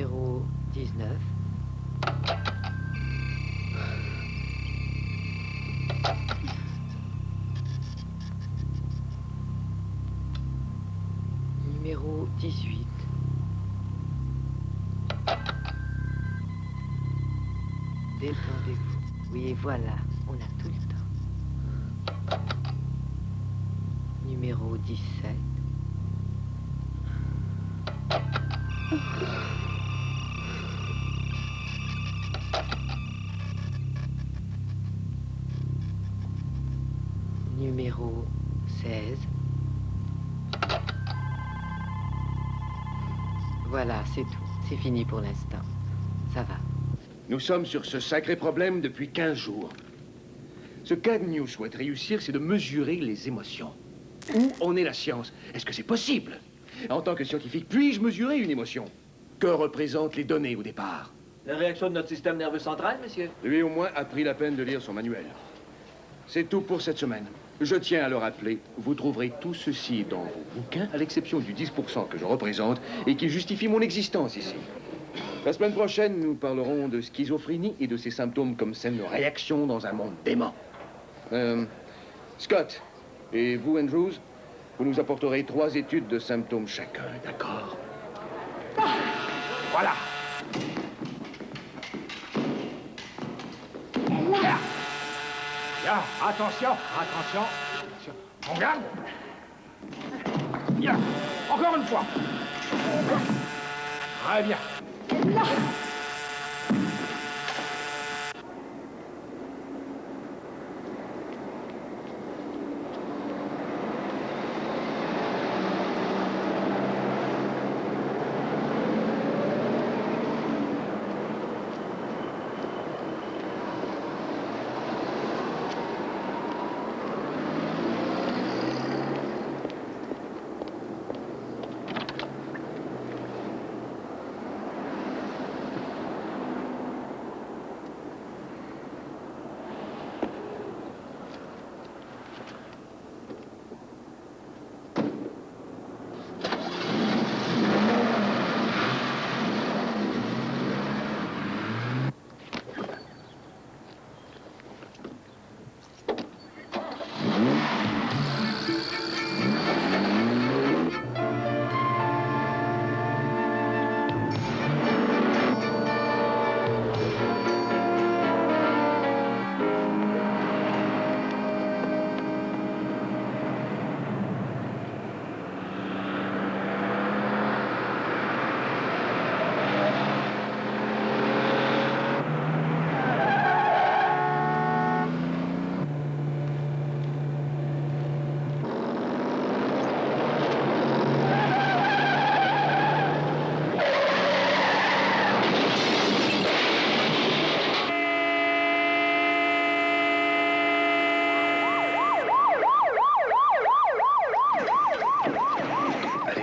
Numéro 19. Numéro 18. Détendez-vous. Oui, voilà, on a tout le temps. Numéro 17. Numéro 16. Voilà, c'est tout. C'est fini pour l'instant. Ça va. Nous sommes sur ce sacré problème depuis 15 jours. Ce qu'Agnew souhaite réussir, c'est de mesurer les émotions. Où en est la science? Est-ce que c'est possible? En tant que scientifique, puis-je mesurer une émotion? Que représentent les données au départ? La réaction de notre système nerveux central, monsieur? Lui, au moins, a pris la peine de lire son manuel. C'est tout pour cette semaine. Je tiens à le rappeler, vous trouverez tout ceci dans vos bouquins, à l'exception du 10% que je représente et qui justifie mon existence ici. La semaine prochaine, nous parlerons de schizophrénie et de ses symptômes comme scène de réaction dans un monde dément. Scott, et vous, Andrews, vous nous apporterez 3 études de symptômes chacun, d'accord? Voilà. Bien, attention, attention. On garde. Bien, encore une fois. Très bien.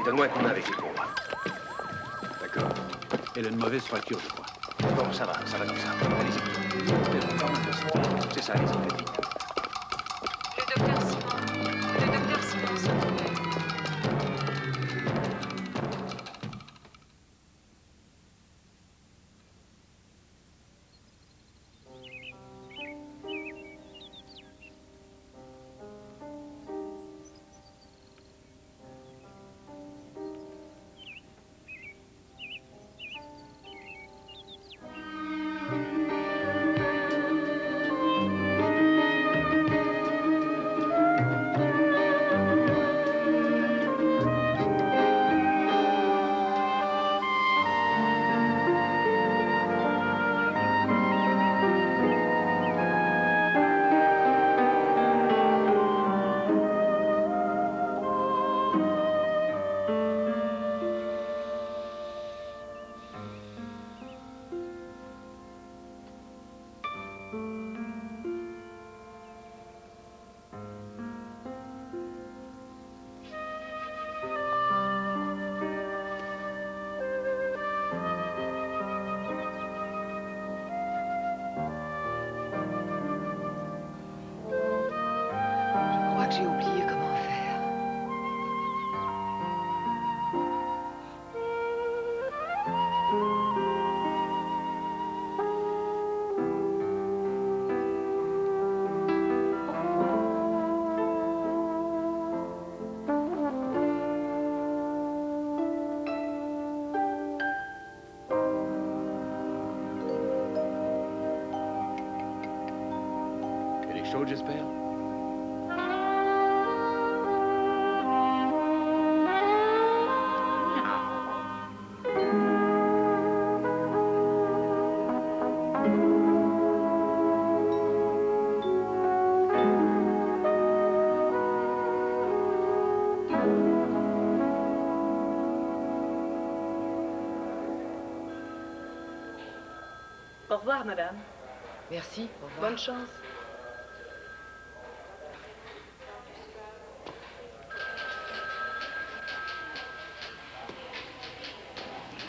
Donne-moi un coup de main avec les pompes. D'accord. Elle a une mauvaise fracture, je crois. Bon, ça va comme ça. Allez-y. C'est ça, allez-y, faites vite. Le docteur Simon, s'il vous plaît. chaude, j'espère? Au revoir, madame. Merci, au revoir. Bonne chance.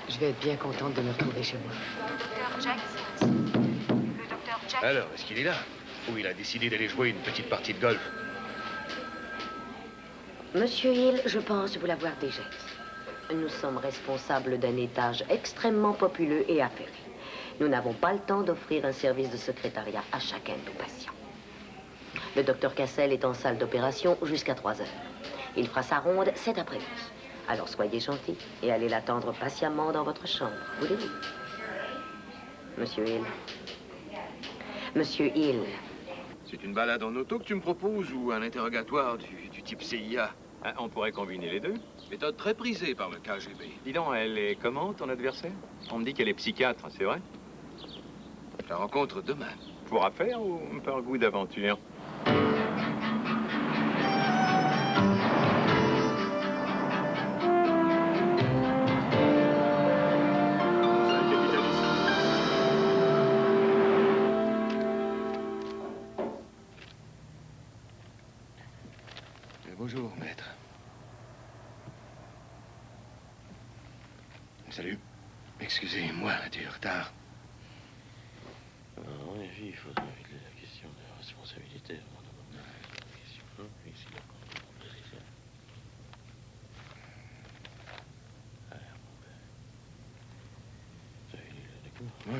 Je vais être bien contente de me retrouver chez moi. Docteur Jackson. Le docteur Jackson. Alors, est-ce qu'il est là? Ou il a décidé d'aller jouer une petite partie de golf? Monsieur Hill, je pense vous l'avoir déjà dit. Nous sommes responsables d'un étage extrêmement populeux et affairé. Nous n'avons pas le temps d'offrir un service de secrétariat à chacun de nos patients. Le docteur Cassel est en salle d'opération jusqu'à 3 heures. Il fera sa ronde cet après-midi. Alors soyez gentils et allez l'attendre patiemment dans votre chambre. Voulez-vous? Monsieur Hill. Monsieur Hill. C'est une balade en auto que tu me proposes ou un interrogatoire du type CIA? Ah, on pourrait combiner les deux. Méthode très prisée par le KGB. Dis donc, elle est comment, ton adversaire? On me dit qu'elle est psychiatre, c'est vrai? Je la rencontre demain. Pour affaire ou par goût d'aventure? Bonjour, maître. Salut. Excusez-moi du retard. En effet, il faudrait régler la question de la responsabilité avant d'abandonner la question. Ici, la proposition. Alors, mon père. Vous avez lu le décours? Moi,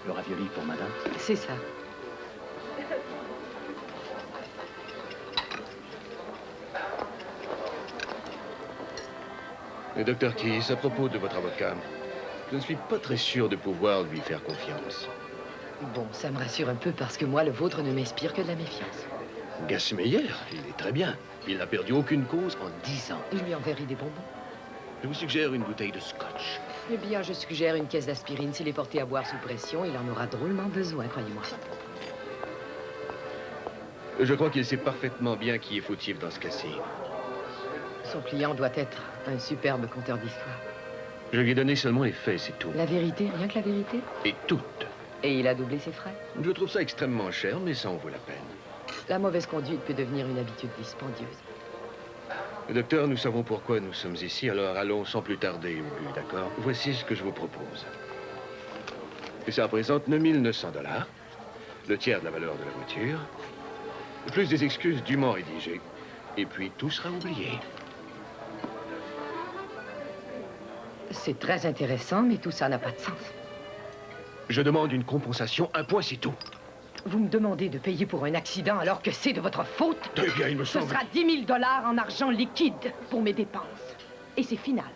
Le ravioli pour madame? C'est ça. Le docteur Keys, à propos de votre avocat, je ne suis pas très sûr de pouvoir lui faire confiance. Bon, ça me rassure un peu parce que moi, le vôtre ne m'inspire que de la méfiance. Gasmeyer, il est très bien. Il n'a perdu aucune cause en 10 ans. Je lui enverrai des bonbons. Je vous suggère une bouteille de scotch. Eh bien, je suggère une caisse d'aspirine. S'il est porté à boire sous pression, il en aura drôlement besoin, croyez-moi. Je crois qu'il sait parfaitement bien qui est fautif dans ce cas-ci. Son client doit être un superbe conteur d'histoire. Je lui ai donné seulement les faits, c'est tout. La vérité, rien que la vérité. Et toutes. Et il a doublé ses frais. Je trouve ça extrêmement cher, mais ça en vaut la peine. La mauvaise conduite peut devenir une habitude dispendieuse. Docteur, nous savons pourquoi nous sommes ici, alors allons sans plus tarder au but, d'accord? Voici ce que je vous propose. Et ça représente 9 900 $, le tiers de la valeur de la voiture, plus des excuses dûment rédigées, et puis tout sera oublié. C'est très intéressant, mais tout ça n'a pas de sens. Je demande une compensation, un point, c'est tout. Vous me demandez de payer pour un accident alors que c'est de votre faute? Eh bien, il me Ce semble... sera 10 000 $ en argent liquide pour mes dépenses. Et c'est final.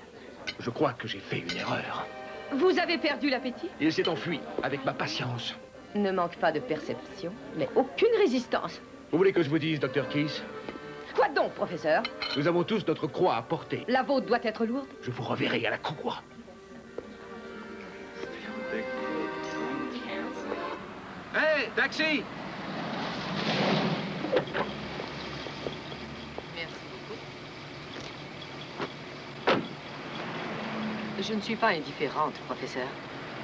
Je crois que j'ai fait une erreur. Vous avez perdu l'appétit? Il s'est enfui avec ma patience. Ne manque pas de perception, mais aucune résistance. Vous voulez que je vous dise, Dr. Keys? Quoi donc, professeur? Nous avons tous notre croix à porter. La vôtre doit être lourde? Je vous reverrai à la cour. Hey, taxi! Merci beaucoup. Je ne suis pas indifférente, professeur.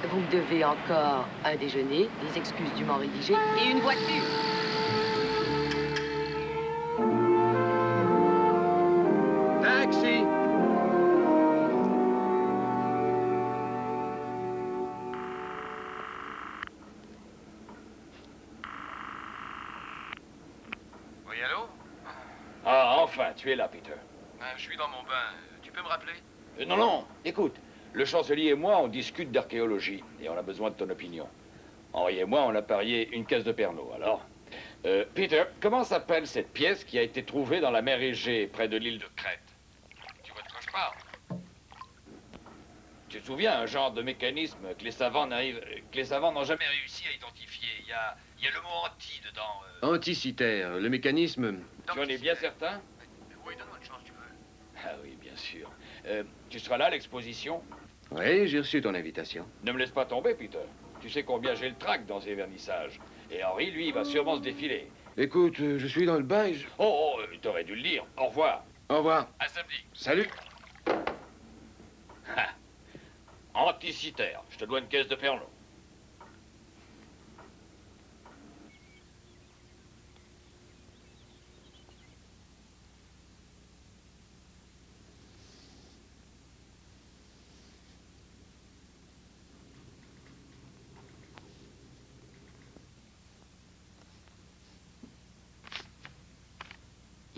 Vous me devez encore un déjeuner, des excuses dûment rédigées et une voiture. Taxi! Ah, Enfin, tu es là, Peter. Je suis dans mon bain. Tu peux me rappeler? Non, non, écoute. Le chancelier et moi, on discute d'archéologie. Et on a besoin de ton opinion. Henri et moi, on a parié une caisse de Pernod, alors. Peter, comment s'appelle cette pièce qui a été trouvée dans la mer Égée, près de l'île de Crète? Tu vois de quoi je parle? Tu te souviens, un genre de mécanisme que les savants n'ont jamais réussi à identifier. Il y a le mot anti dedans. Anticitaire, le mécanisme... Tu en es bien certain? Oui, donne-moi une chance, tu veux. Ah oui, bien sûr. Tu seras là à l'exposition? Oui, j'ai reçu ton invitation. Ne me laisse pas tomber, Peter. Tu sais combien j'ai le trac dans ces vernissages. Et Henri, lui, il va sûrement se défiler. Écoute, je suis dans le bain et je... Oh, t'aurais dû le dire. Au revoir. Au revoir. À samedi. Salut. Ha. Anticitaire. Je te dois une caisse de Pernod.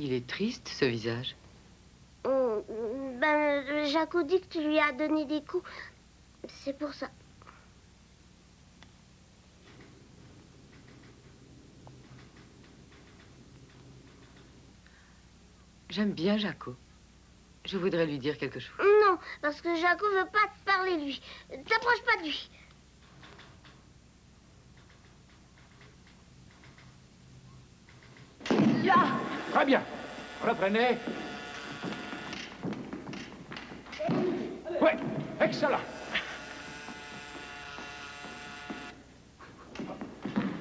Il est triste, ce visage. Jaco dit que tu lui as donné des coups. C'est pour ça. J'aime bien Jaco. Je voudrais lui dire quelque chose. Non, parce que Jaco veut pas te parler, lui. T'approches pas de lui. Très bien. Reprenez. Oui, excellent.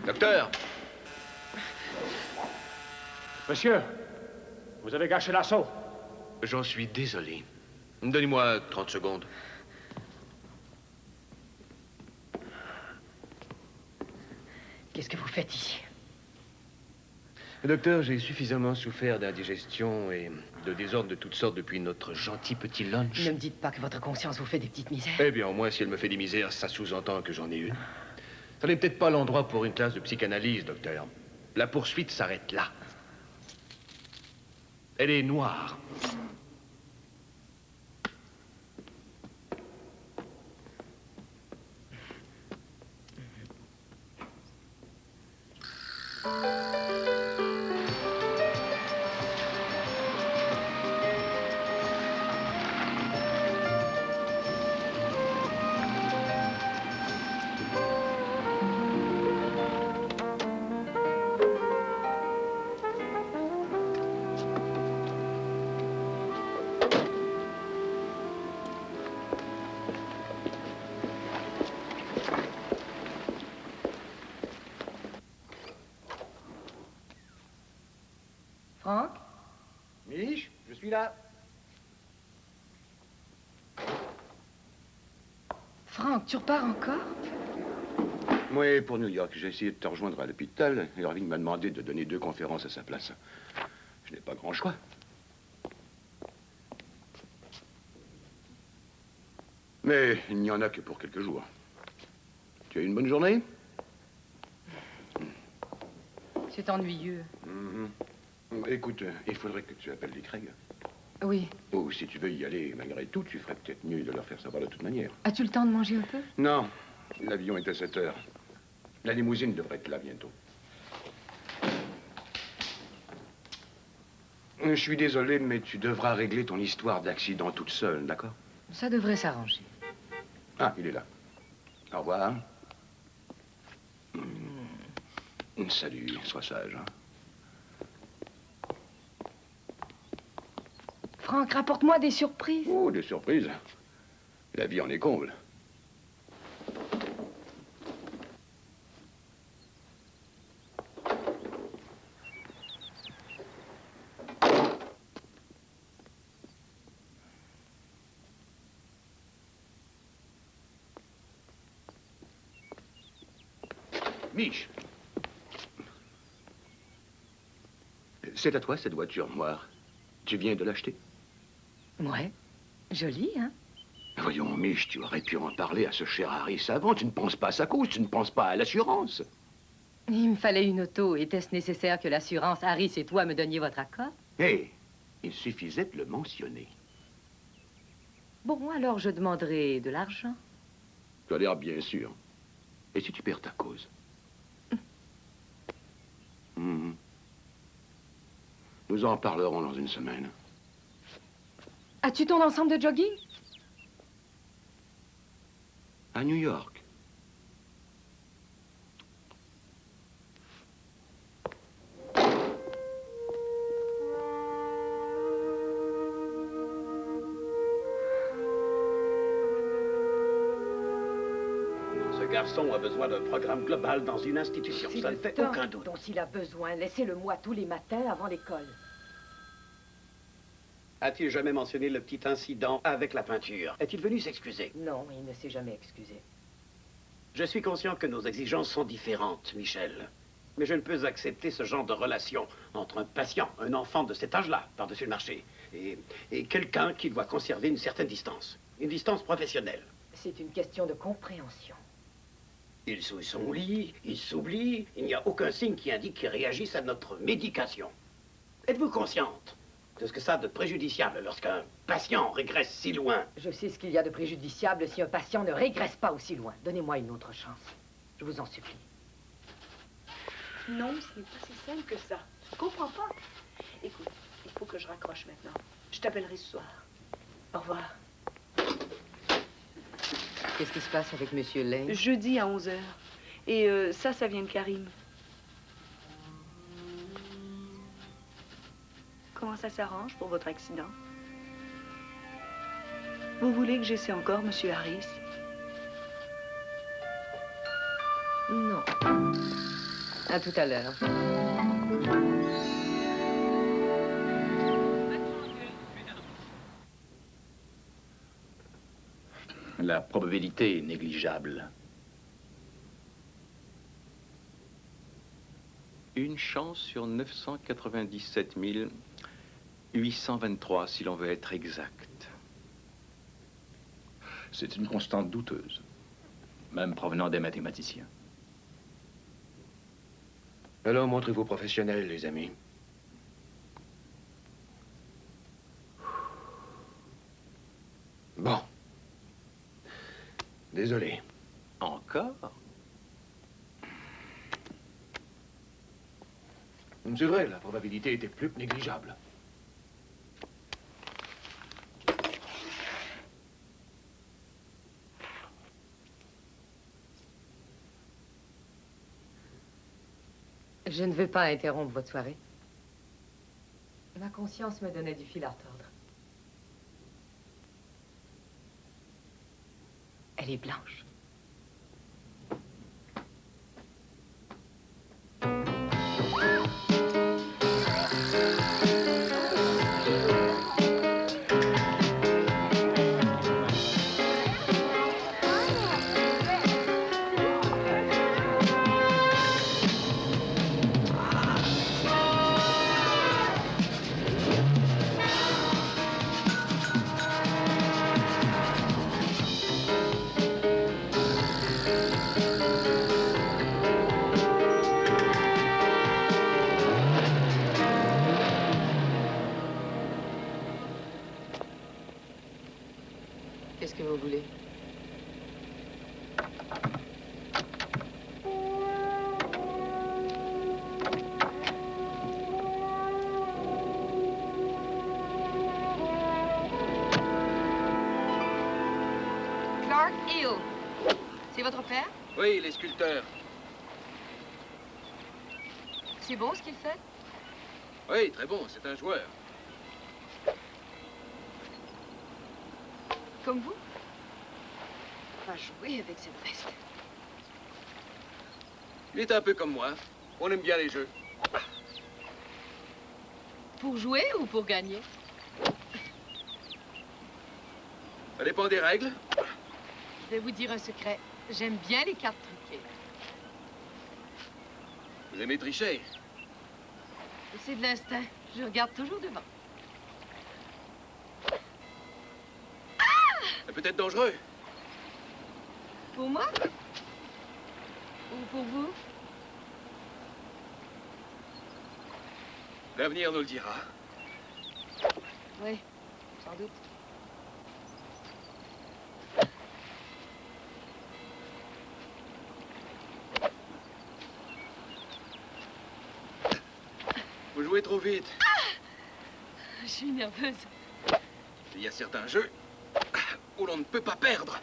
Docteur. Monsieur, vous avez gâché l'assaut. J'en suis désolé. Donnez-moi 30 secondes. Qu'est-ce que vous faites ici? Docteur, j'ai suffisamment souffert d'indigestion et de désordre de toutes sortes depuis notre gentil petit lunch. Ne me dites pas que votre conscience vous fait des petites misères. Eh bien, au moins, si elle me fait des misères, ça sous-entend que j'en ai une. Ça n'est peut-être pas l'endroit pour une classe de psychanalyse, docteur. La poursuite s'arrête là. Elle est noire. Franck? Mich, je suis là. Franck, tu repars encore? Oui, pour New York. J'ai essayé de te rejoindre à l'hôpital. Irving m'a demandé de donner 2 conférences à sa place. Je n'ai pas grand choix. Mais il n'y en a que pour quelques jours. Tu as eu une bonne journée? C'est ennuyeux. Écoute, il faudrait que tu appelles les Craig. Oui. Ou si tu veux y aller malgré tout, tu ferais peut-être mieux de leur faire savoir de toute manière. As-tu le temps de manger un peu? Non, l'avion est à 7 heures. La limousine devrait être là bientôt. Je suis désolé, mais tu devras régler ton histoire d'accident toute seule, d'accord? Ça devrait s'arranger. Ah, il est là. Au revoir. Salut, sois sage. Hein. Franck, rapporte-moi des surprises. Oh, des surprises. La vie en est comble. Mich. C'est à toi, cette voiture noire. Tu viens de l'acheter? Ouais. Joli, hein? Voyons, Mich, tu aurais pu en parler à ce cher Harris avant. Tu ne penses pas à sa cause, tu ne penses pas à l'assurance. Il me fallait une auto. Était-ce nécessaire que l'assurance Harris et toi me donniez votre accord? Hé, Il suffisait de le mentionner. Bon, alors je demanderai de l'argent. Tu as l'air bien sûr. Et si tu perds ta cause? Mhm. Nous en parlerons dans une semaine. As-tu ton ensemble de jogging? À New York. Ce garçon a besoin d'un programme global dans une institution. Ça ne fait aucun doute. Dont il a besoin, laissez-le-moi tous les matins avant l'école. A-t-il jamais mentionné le petit incident avec la peinture? Est-il venu s'excuser? Non, il ne s'est jamais excusé. Je suis conscient que nos exigences sont différentes, Michel. Mais je ne peux accepter ce genre de relation entre un patient, un enfant de cet âge-là, par-dessus le marché, et quelqu'un qui doit conserver une certaine distance. Une distance professionnelle. C'est une question de compréhension. Il sous son lit, il s'oublie, il n'y a aucun signe qui indique qu'il réagisse à notre médication. Êtes-vous consciente de ce que ça a de préjudiciable lorsqu'un patient régresse si loin? Je sais ce qu'il y a de préjudiciable si un patient ne régresse pas aussi loin. Donnez-moi une autre chance. Je vous en supplie. Non, ce n'est pas si simple que ça. Je comprends pas. Écoute, il faut que je raccroche maintenant. Je t'appellerai ce soir. Au revoir. Qu'est-ce qui se passe avec Monsieur Lane? Jeudi à 11h. Et ça vient de Karim. Comment ça s'arrange pour votre accident? Vous voulez que j'essaie encore, Monsieur Harris? Non. À tout à l'heure. La probabilité est négligeable. Une chance sur 997 823, si l'on veut être exact. C'est une constante douteuse, même provenant des mathématiciens. Alors, montrez-vous professionnels, les amis. Bon. Désolé. Encore? C'est vrai, la probabilité était plus que négligeable. Je ne veux pas interrompre votre soirée. Ma conscience me donnait du fil à retordre. Elle est blanche. Qu'est-ce que vous voulez? Clark Hill. C'est votre père? Oui, les sculpteurs. C'est bon ce qu'il fait? Oui, très bon, c'est un joueur. Comme vous? Pas jouer avec cette veste. Il est un peu comme moi. On aime bien les jeux. Pour jouer ou pour gagner? Ça dépend des règles. Je vais vous dire un secret. J'aime bien les cartes truquées. Vous aimez tricher? C'est de l'instinct. Je regarde toujours devant. C'est peut-être dangereux. Pour moi? Ou pour vous? L'avenir nous le dira. Oui, sans doute. Vous jouez trop vite. Je suis nerveuse. Il y a certains jeux où l'on ne peut pas perdre.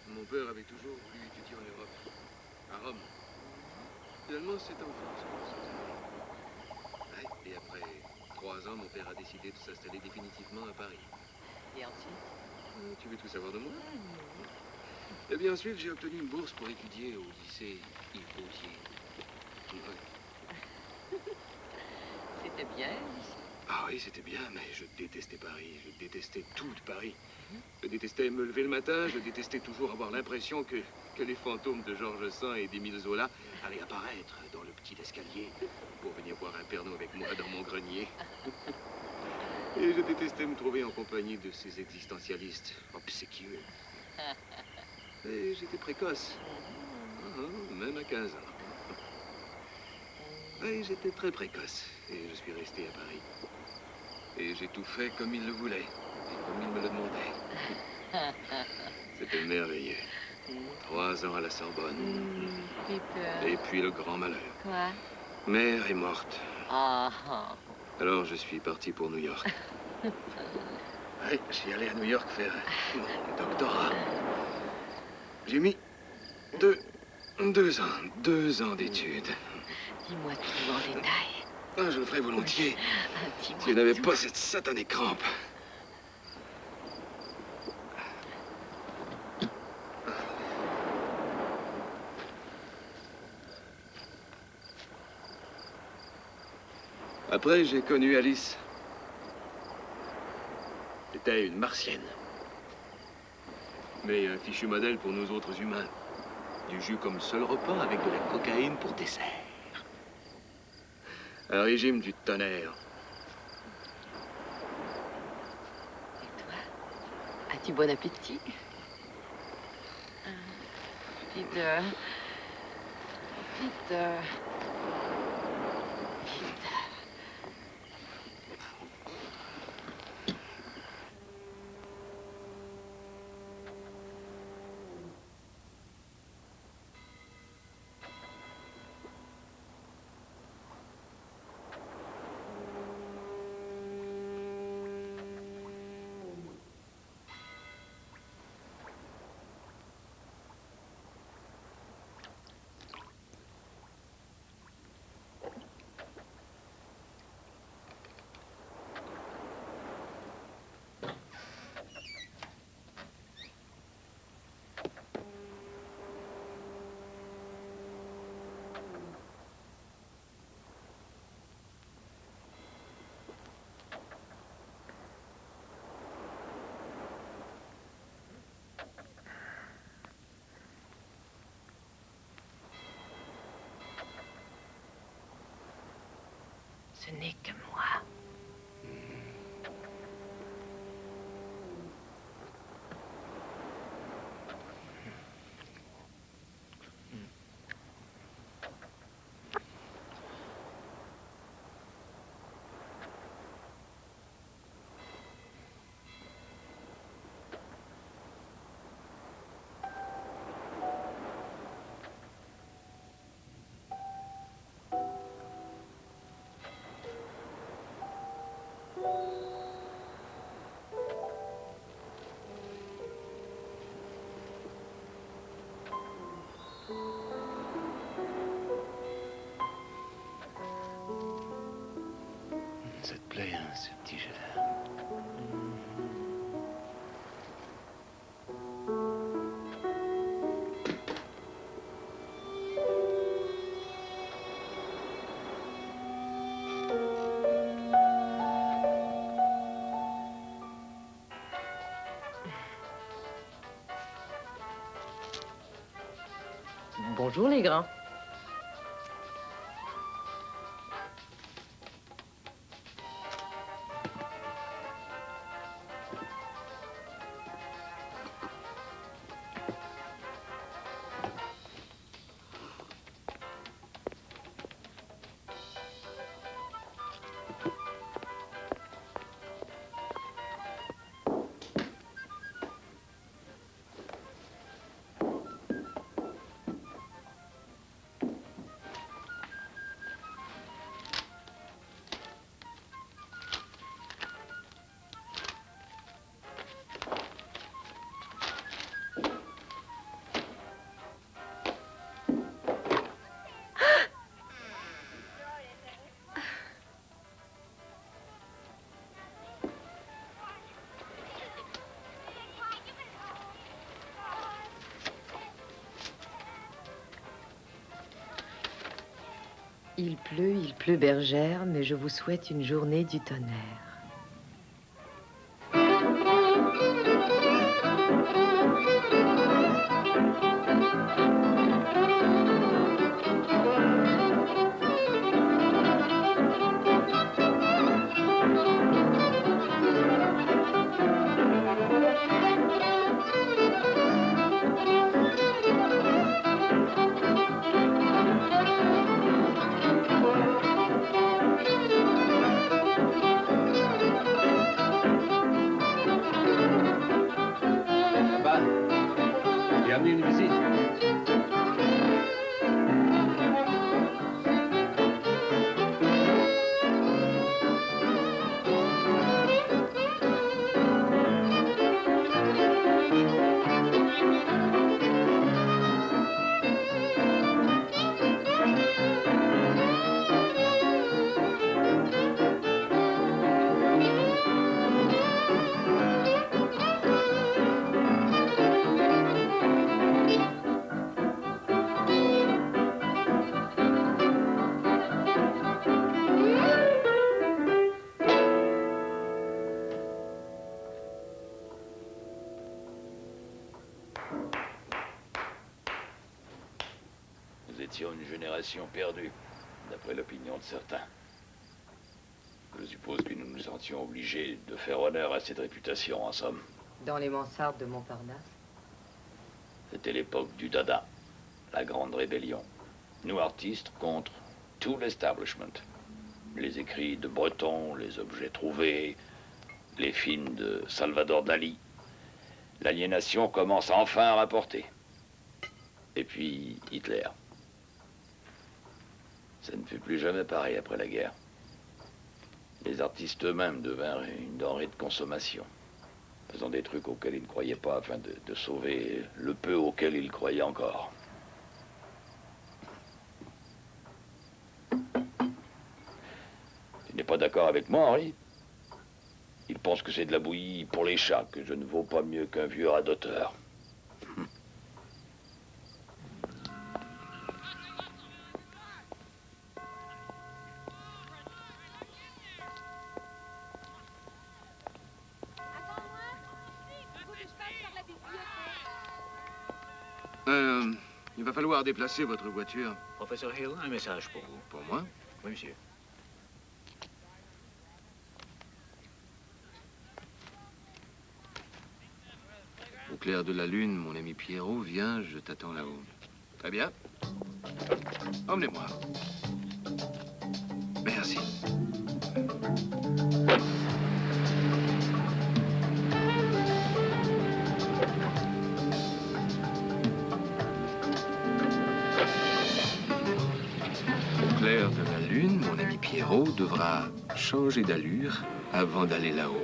Mon père avait toujours voulu étudier en Europe, à Rome. Finalement, c'est en France qu'on s'en est. Ouais, et après 3 ans, mon père a décidé de s'installer définitivement à Paris. Et ensuite? Tu veux tout savoir de moi? Eh bien, ensuite, j'ai obtenu une bourse pour étudier au lycée Yves Gautier. Ouais. C'était bien. Ah oui, c'était bien, mais je détestais Paris. Je détestais tout de Paris. Je détestais me lever le matin. Je détestais toujours avoir l'impression que les fantômes de Georges Sand et d'Émile Zola allaient apparaître dans le petit escalier pour venir boire un Pernod avec moi dans mon grenier. Et je détestais me trouver en compagnie de ces existentialistes obséquieux. Et j'étais précoce. Même à 15 ans. Oui, j'étais très précoce. Et je suis resté à Paris. Et j'ai tout fait comme il le voulait. Et comme il me le demandait. C'était merveilleux. 3 ans à la Sorbonne. Peter. Et puis le grand malheur. Quoi? Mère est morte. Ah, ah. Alors je suis parti pour New York. Oui, je suis allé à New York faire mon doctorat. J'ai mis 2 ans. 2 ans d'études. Dis-moi tout en détail. Ah, je le ferais volontiers. Dis-moi Si je n'avais tout. pas cette satanée crampe. Après, j'ai connu Alice. C'était une martienne. Mais un fichu modèle pour nous autres humains. Du jus comme seul repas avec de la cocaïne pour dessert. Un régime du tonnerre. Et toi? As-tu bon appétit? Peter. Peter. Ce n'est que moi. Ça te plaît, hein, ce petit jeu? Bonjour les grands. Il pleut, bergère, mais je vous souhaite une journée du tonnerre. J'ai amené une visite. Nous étions une génération perdue, d'après l'opinion de certains. Je suppose que nous nous sentions obligés de faire honneur à cette réputation, en somme. Dans les mansardes de Montparnasse? C'était l'époque du Dada, la grande rébellion. Nous, artistes, contre tout l'establishment. Les écrits de Breton, les objets trouvés, les films de Salvador Dali. L'aliénation commence enfin à rapporter. Et puis, Hitler. Ça ne fut plus jamais pareil après la guerre. Les artistes eux-mêmes devinrent une denrée de consommation, faisant des trucs auxquels ils ne croyaient pas afin de sauver le peu auquel ils croyaient encore. Tu n'es pas d'accord avec moi, Henri? Il pense que c'est de la bouillie pour les chats, que je ne vaux pas mieux qu'un vieux radoteur. Il va falloir déplacer votre voiture. Professeur Hill, un message pour vous. Pour moi? Oui, monsieur. Au clair de la lune, mon ami Pierrot, viens, je t'attends là-haut. Très bien. Emmenez-moi. Merci. Au clair de la lune, mon ami Pierrot devra changer d'allure avant d'aller là-haut.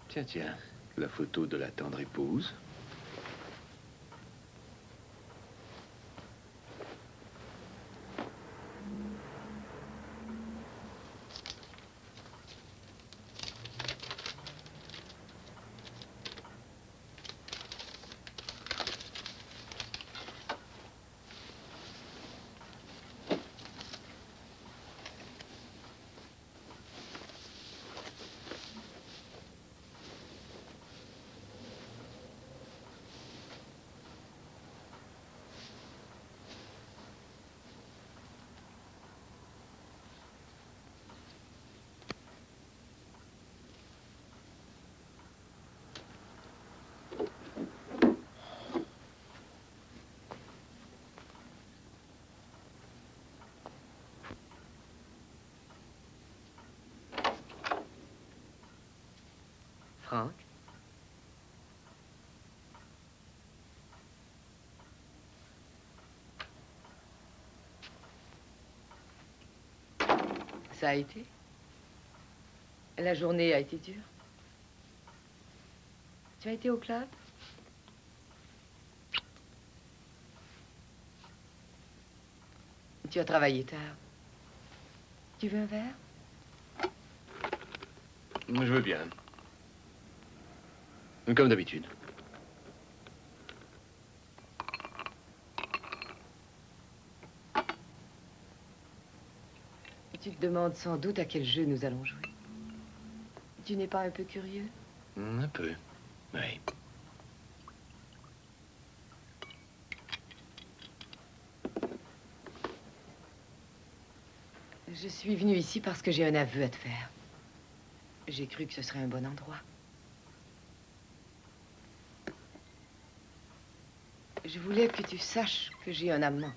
Tiens, tiens, la photo de la tendre épouse. Franck. Ça a été? La journée a été dure? Tu as été au club? Tu as travaillé tard. Tu veux un verre? Je veux bien. Comme d'habitude. Tu te demandes sans doute à quel jeu nous allons jouer. Tu n'es pas un peu curieux? Un peu, oui. Je suis venue ici parce que j'ai un aveu à te faire. J'ai cru que ce serait un bon endroit. Je voulais que tu saches que j'ai un amant.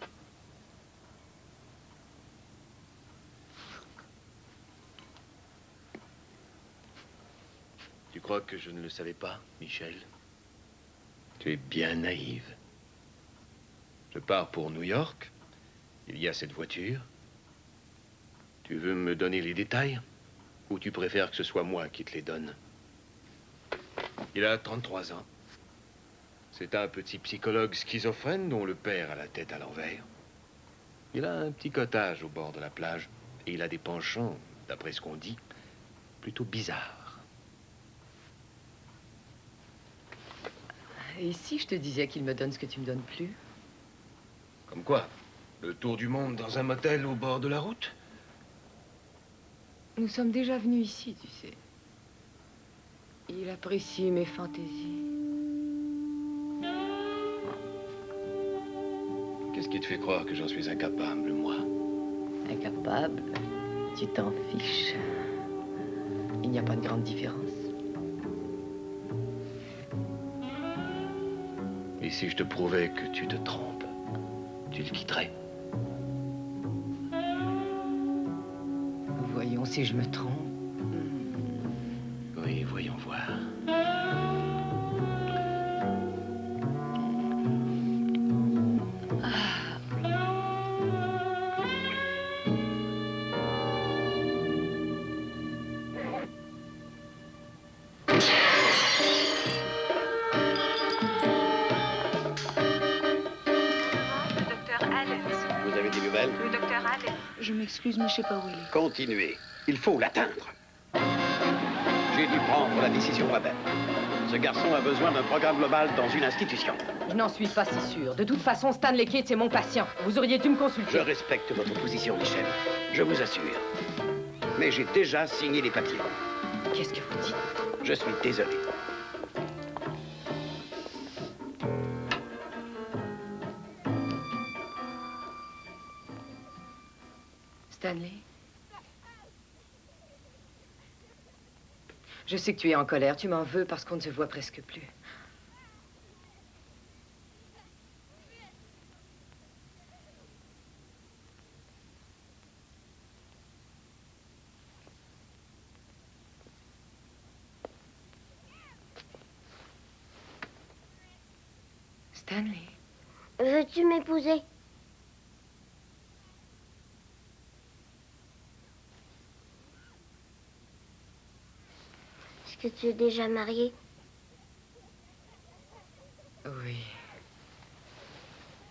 Tu crois que je ne le savais pas, Michel? Tu es bien naïve. Je pars pour New York. Il y a cette voiture. Tu veux me donner les détails? Ou tu préfères que ce soit moi qui te les donne? Il a 33 ans. C'est un petit psychologue schizophrène dont le père a la tête à l'envers. Il a un petit cottage au bord de la plage. Et il a des penchants, d'après ce qu'on dit, plutôt bizarres. Et si je te disais qu'il me donne ce que tu me donnes plus? Comme quoi? Le tour du monde dans un motel au bord de la route? Nous sommes déjà venus ici, tu sais. Il apprécie mes fantaisies. Qu'est-ce qui te fait croire que j'en suis incapable, moi? Incapable? Tu t'en fiches. Il n'y a pas de grande différence. Et si je te prouvais que tu te trompes, tu le quitterais? Voyons si je me trompe. Oui, voyons voir. Le docteur Allen. Je m'excuse, mais je sais pas où il est. Continuez. Il faut l'atteindre. J'ai dû prendre la décision moi-même. Ce garçon a besoin d'un programme global dans une institution. Je n'en suis pas si sûre. De toute façon, Stanley Keith, c'est mon patient. Vous auriez dû me consulter. Je respecte votre position, Michel. Je vous assure. Mais j'ai déjà signé les papiers. Qu'est-ce que vous dites? Je suis désolé. Stanley? Je sais que tu es en colère. Tu m'en veux parce qu'on ne se voit presque plus. Stanley? Veux-tu m'épouser? Est-ce que tu es déjà marié? Oui.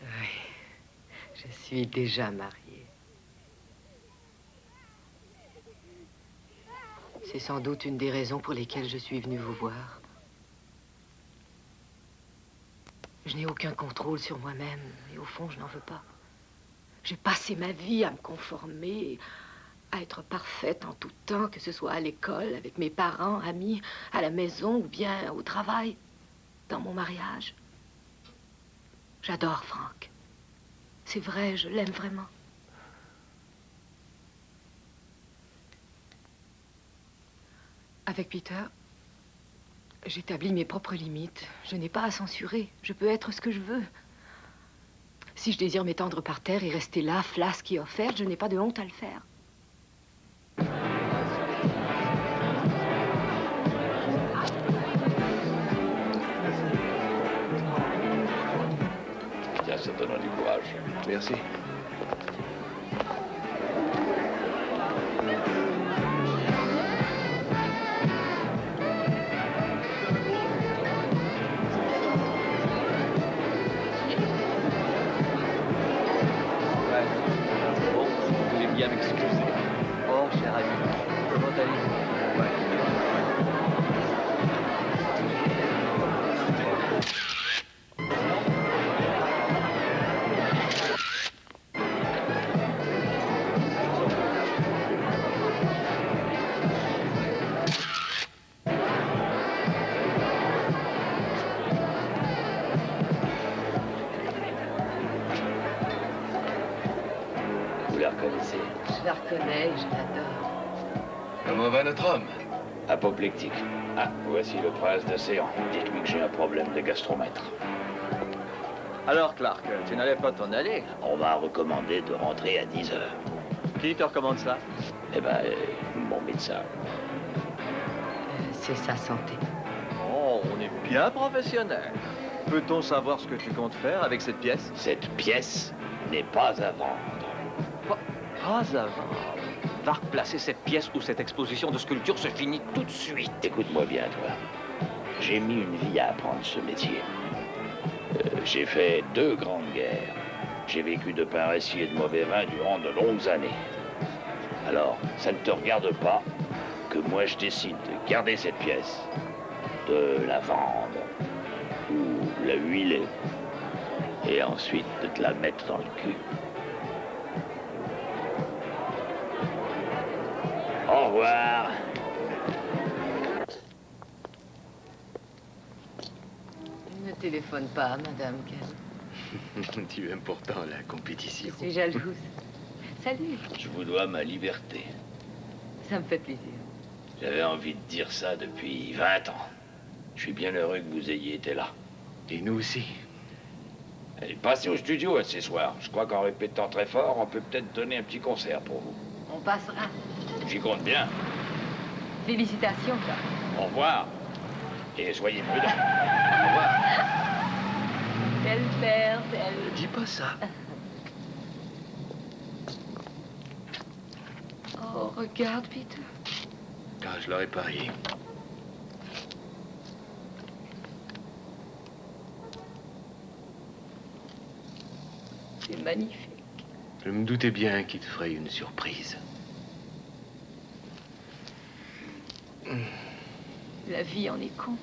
Oui. Je suis déjà mariée. C'est sans doute une des raisons pour lesquelles je suis venue vous voir. Je n'ai aucun contrôle sur moi-même, et au fond, je n'en veux pas. J'ai passé ma vie à me conformer, à être parfaite en tout temps, que ce soit à l'école, avec mes parents, amis, à la maison ou bien au travail, dans mon mariage. J'adore Franck. C'est vrai, je l'aime vraiment. Avec Peter, j'établis mes propres limites. Je n'ai pas à censurer. Je peux être ce que je veux. Si je désire m'étendre par terre et rester là, flasque et offerte, je n'ai pas de honte à le faire. te donne du courage. Merci. Bon, vous voulez bien m'excuser. Oh, cher ami, comment allez-vous? Ouais. Vous la reconnaissez? Je la reconnais, je l'adore. Comment va notre homme? Apoplectique. Ah, voici le prince d'Océan. Dites-lui que j'ai un problème de gastromètre. Alors, Clark, tu n'allais pas t'en aller? On m'a recommandé de rentrer à 10 heures. Qui te recommande ça? Eh ben, mon médecin. C'est sa santé. Oh, on est bien professionnel. Peut-on savoir ce que tu comptes faire avec cette pièce? Cette pièce n'est pas à vendre. Pas à vendre. Va replacer cette pièce où cette exposition de sculpture se finit tout de suite. Écoute-moi bien, toi. J'ai mis une vie à apprendre ce métier. J'ai fait 2 grandes guerres. J'ai vécu de pain rassis et de mauvais vin durant de longues années. Alors, ça ne te regarde pas que moi je décide de garder cette pièce, de la vendre ou la huiler et ensuite de te la mettre dans le cul. Au revoir. Ne téléphone pas, Madame Kell. Tu aimes pourtant la compétition. Je suis jalouse. Salut. Je vous dois ma liberté. Ça me fait plaisir. J'avais envie de dire ça depuis 20 ans. Je suis bien heureux que vous ayez été là. Et nous aussi. Allez, passez au studio ce soir. Je crois qu'en répétant très fort, on peut peut-être donner un petit concert pour vous. On passera. J'y compte bien. Félicitations, Jacques. Au revoir. Et soyez prudents. Au revoir. Quel père, tel... Ne dis pas ça. Oh, regarde, Peter. Car je l'aurais parié. C'est magnifique. Je me doutais bien qu'il te ferait une surprise. La vie en est comble.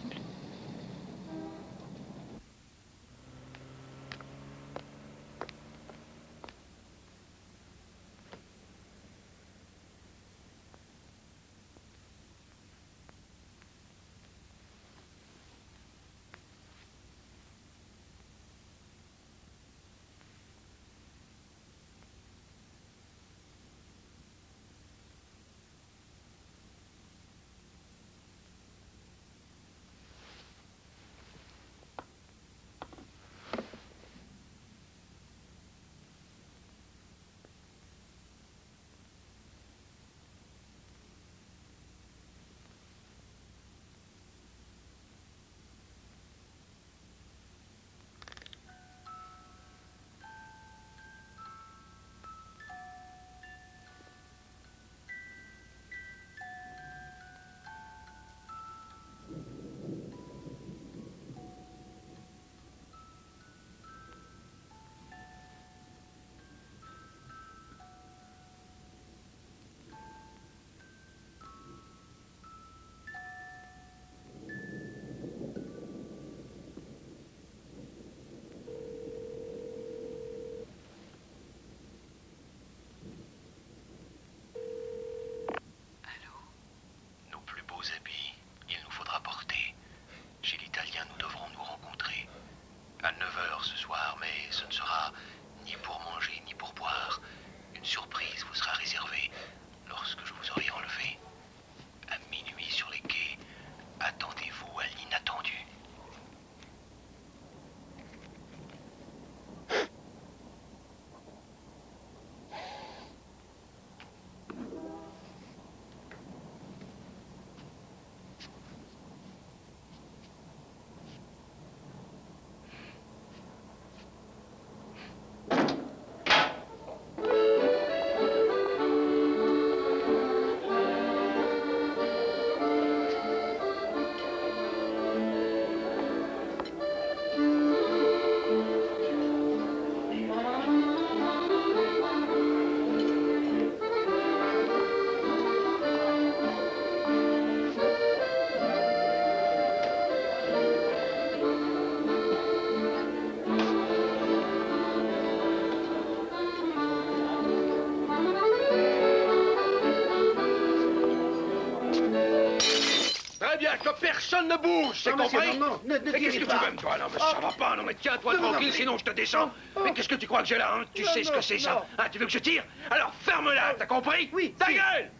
personne ne bouge, c'est Non, monsieur, compris? non, ne Mais qu'est-ce que tirez tu pas. veux, toi? Non, mais ça va pas, non, mais tiens-toi tranquille, sinon je te descends. Mais qu'est-ce que tu crois que j'ai là, hein? Tu sais ce que c'est, ça? Hein, tu veux que je tire? Alors ferme-la, t'as compris? Oui. Ta gueule!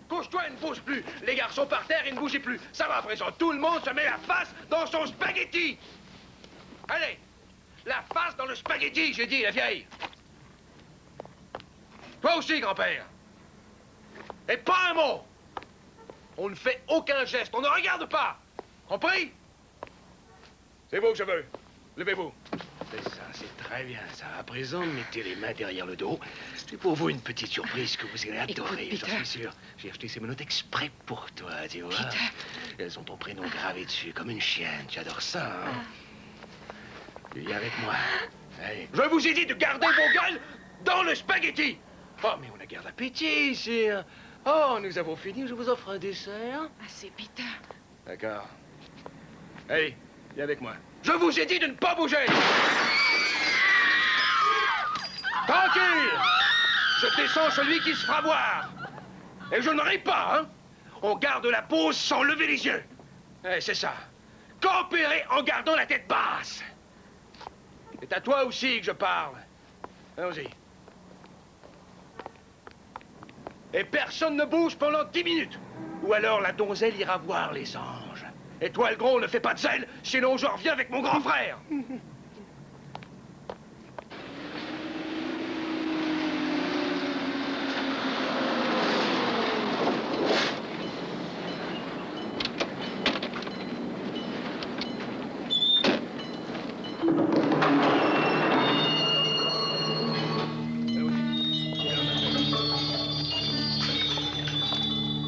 Couche-toi et ne bouge plus. Les garçons par terre et ne bougez plus. Ça va à présent, tout le monde se met la face dans son spaghetti. Allez, la face dans le spaghetti, j'ai dit, la vieille. Toi aussi, grand-père. Et pas un mot. On ne fait aucun geste, on ne regarde pas. Compris? C'est vous que je veux. Levez-vous. C'est ça, c'est très bien ça. À présent, mettez les mains derrière le dos. C'est pour vous une petite surprise que vous allez adorer, j'en suis sûr. J'ai acheté ces menottes exprès pour toi, tu vois. Elles ont ton prénom gravé dessus, comme une chienne. Tu adores ça, hein? Viens avec moi. Allez. Je vous ai dit de garder vos gueules dans le spaghetti. Oh, mais on a guère d'appétit ici, hein. Oh, nous avons fini, je vous offre un dessert. Ah, c'est Peter. D'accord. Allez, viens avec moi. Je vous ai dit de ne pas bouger. Tranquille. Je descends celui qui se fera voir. Et je ne ris pas, hein. On garde la pose sans lever les yeux. Eh, c'est ça. Coopérer en gardant la tête basse. C'est à toi aussi que je parle. Allons-y. Et personne ne bouge pendant 10 minutes. Ou alors la donzelle ira voir les anges. Et toi, le gros, ne fais pas de zèle, sinon je reviens avec mon grand frère.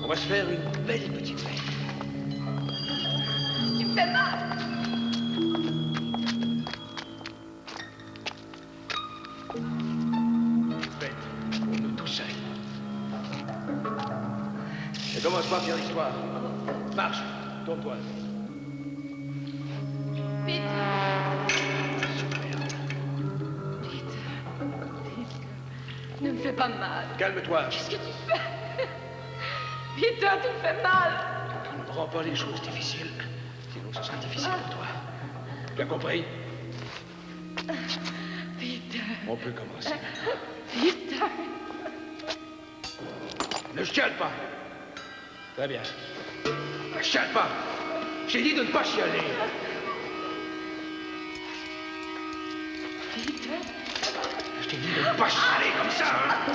On va se faire une belle petite fête. Tu me fais mal. Fête pour nous tous seuls. Et commence par faire l'histoire. Marche, tourne-toi. Peter. Ne me fais pas mal. Calme-toi. Qu'est-ce que tu fais? Peter, tu me fais mal. Ne prends pas les choses difficiles, sinon ce sera difficile pour toi. Tu as compris? Peter. On peut commencer. Peter. Ne chiale pas. Très bien. Ne chiale pas. J'ai dit de ne pas chialer. Peter. Je t'ai dit de ne pas chialer comme ça, hein.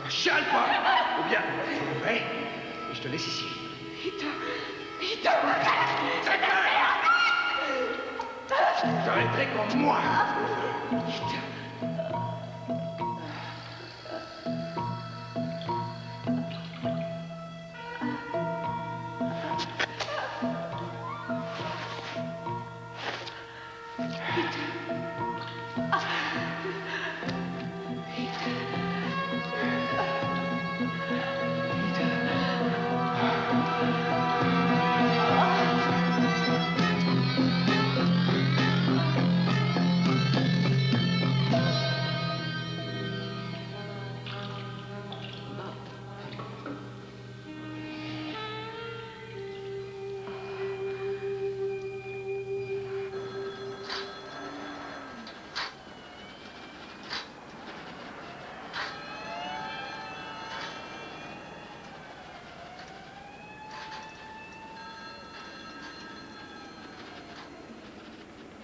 Chiale pas. Ou bien, ouais, et je te laisse ici. Peter. Peter. T'arrêterais comme moi. Peter.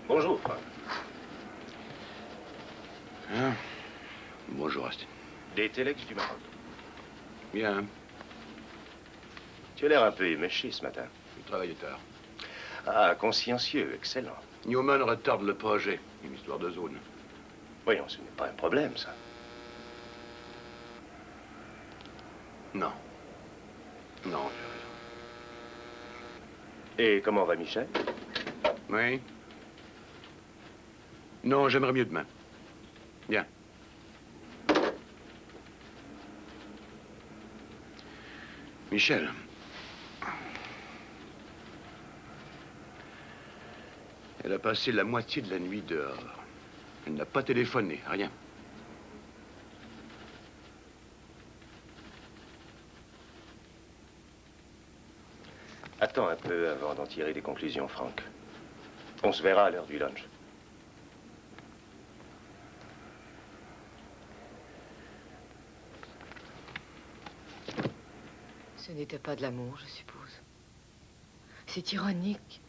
Bonjour, Frank. Ah. Bonjour, Austin. Des Telex du Maroc. Bien. Tu as l'air un peu éméché ce matin. Je travaille tard. Ah, consciencieux, excellent. Newman retarde le projet, une histoire de zone. Voyons, ce n'est pas un problème, ça. Non. Non, Et comment va Michel? oui. Non, j'aimerais mieux demain. Bien. Michel. Elle a passé la moitié de la nuit dehors. Elle n'a pas téléphoné, rien. Attends un peu avant d'en tirer des conclusions, Frank. On se verra à l'heure du lunch. Ce n'était pas de l'amour, je suppose. C'est ironique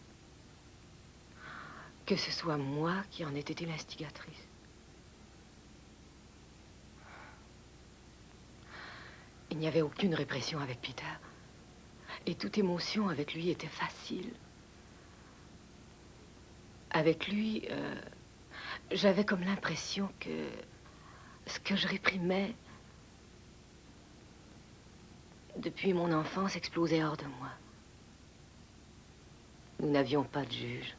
que ce soit moi qui en ait été l'instigatrice. Il n'y avait aucune répression avec Peter. Et toute émotion avec lui était facile. Avec lui, j'avais comme l'impression que ce que je réprimais depuis mon enfance explosait hors de moi. Nous n'avions pas de juge.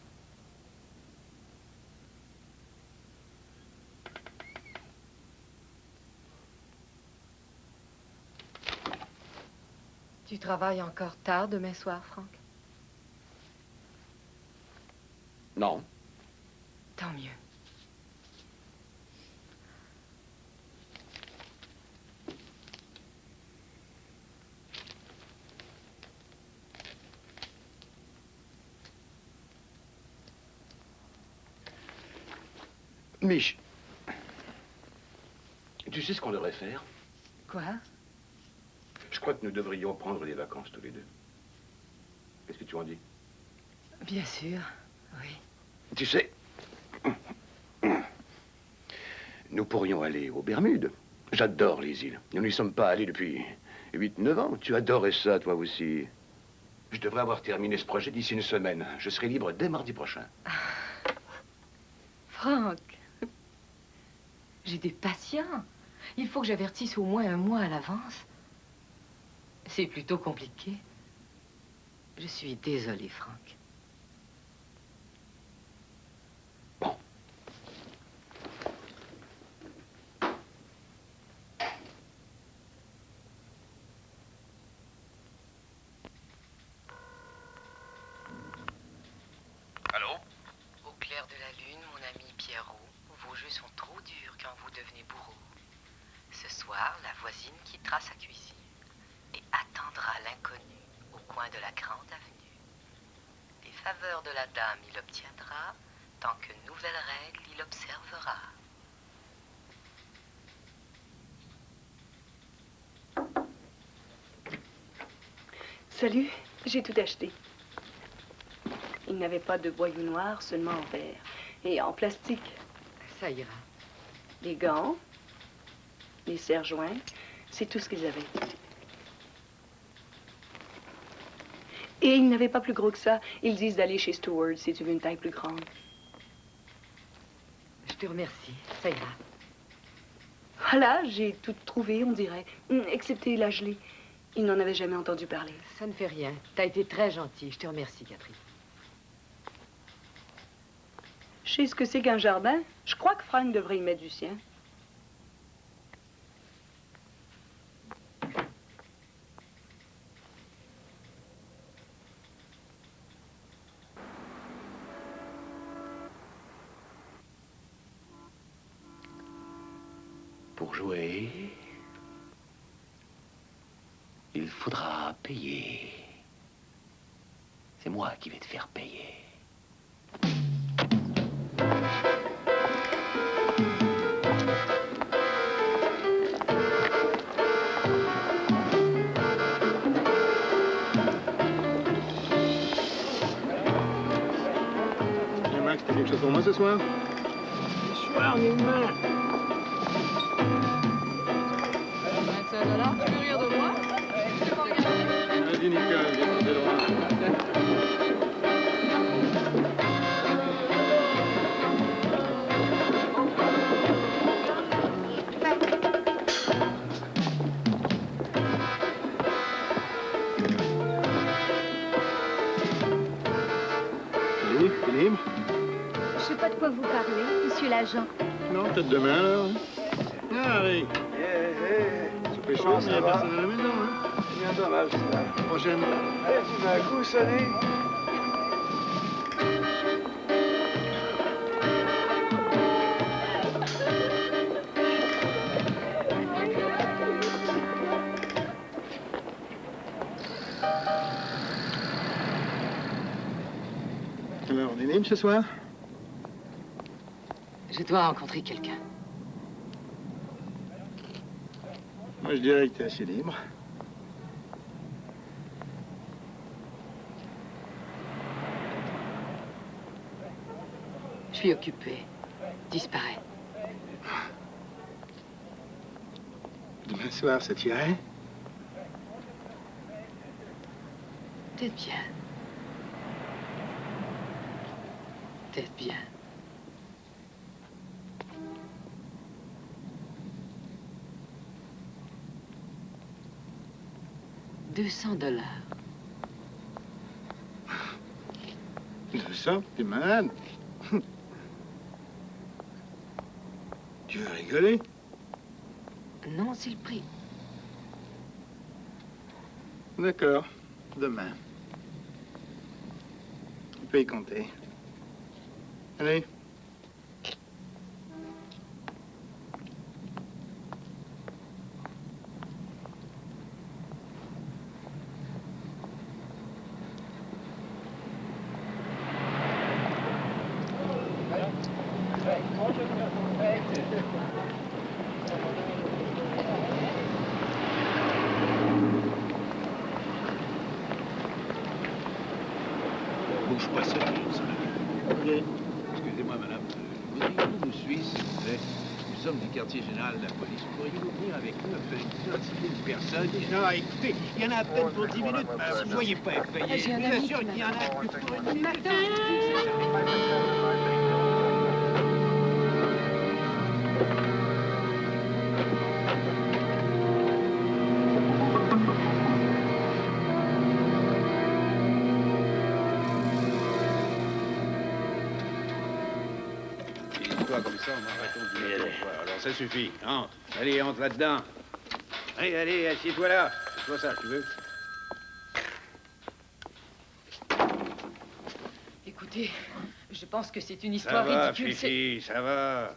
Tu travailles encore tard demain soir, Frank? Non. Tant mieux. Mich, tu sais ce qu'on devrait faire? Quoi? Je crois que nous devrions prendre des vacances tous les deux. Qu'est-ce que tu en dis? Bien sûr, oui. Tu sais, nous pourrions aller aux Bermudes. J'adore les îles. Nous n'y sommes pas allés depuis 8-9 ans. Tu adorais ça, toi aussi. Je devrais avoir terminé ce projet d'ici une semaine. Je serai libre dès mardi prochain. Frank, j'ai des patients. Il faut que j'avertisse au moins un mois à l'avance. C'est plutôt compliqué. Je suis désolée, Frank. Allô? Au clair de la lune, mon ami Pierrot, vos jeux sont trop durs quand vous devenez bourreau. Ce soir, la voisine quittera sa cuisine et attendra l'inconnu au coin de la grande avenue. Les faveurs de la dame, il obtiendra, tant que nouvelles règles, il observera. Salut, j'ai tout acheté. Il n'avait pas de boyau noir, seulement en verre. Et en plastique. Ça ira. Les gants, les serre-joints, c'est tout ce qu'ils avaient. Et ils n'avaient pas plus gros que ça. Ils disent d'aller chez Stewart si tu veux une taille plus grande. Je te remercie. Ça ira. Voilà, j'ai tout trouvé, on dirait. Excepté la gelée. Il n'en avait jamais entendu parler. Ça ne fait rien. T'as été très gentille. Je te remercie, Catherine. Je sais ce que c'est qu'un jardin. Je crois que Frank devrait y mettre du sien. Pour jouer, il faudra payer. C'est moi qui vais te faire payer. Max, t'as quelque chose pour moi ce soir? Ce soir, nullement. 25 $, tu veux rire de moi? Je te regarde. Vas-y, Nicole, viens porter droit. Philippe? Je sais pas de quoi vous parlez, monsieur l'agent. Non, peut-être demain, alors. Ah, oui. Souper chaud, mais il n'y a personne à la maison, hein? C'est bien dommage, ça. À la prochaine. Allez, tu m'as un coup sonné. Alors, on est libre ce soir? Je dois rencontrer quelqu'un. Moi, je dirais que t'es assez libre. Je suis occupée. Disparaît. Demain soir, ça t'irait? Peut-être bien. Peut-être bien. $200. 200? T'es malade? Tu veux rigoler? Non, c'est le prix. D'accord. Demain. On peut y compter. Allez. Bouge pas ça, OK. Excusez-moi, madame. Voudriez-vous nous suivre, s'il vous plaît? Nous sommes du quartier général de la police. Pourriez-vous venir avec nous afin d'identifier une personne? Non, écoutez, il y en a à peine pour 10 minutes, madame. Soyez pas effrayés. J'ai un Bien ami sûr qui qu'il y en a que pour une Il minute. Une histoire comme ça, on m'a raconté une fois. Alors ça suffit. Entre. Allez, entre là-dedans. Allez, allez, assieds-toi là. C'est toi ça, tu veux? Écoutez, je pense que c'est une Ça histoire va, ridicule. Fifi, ça va.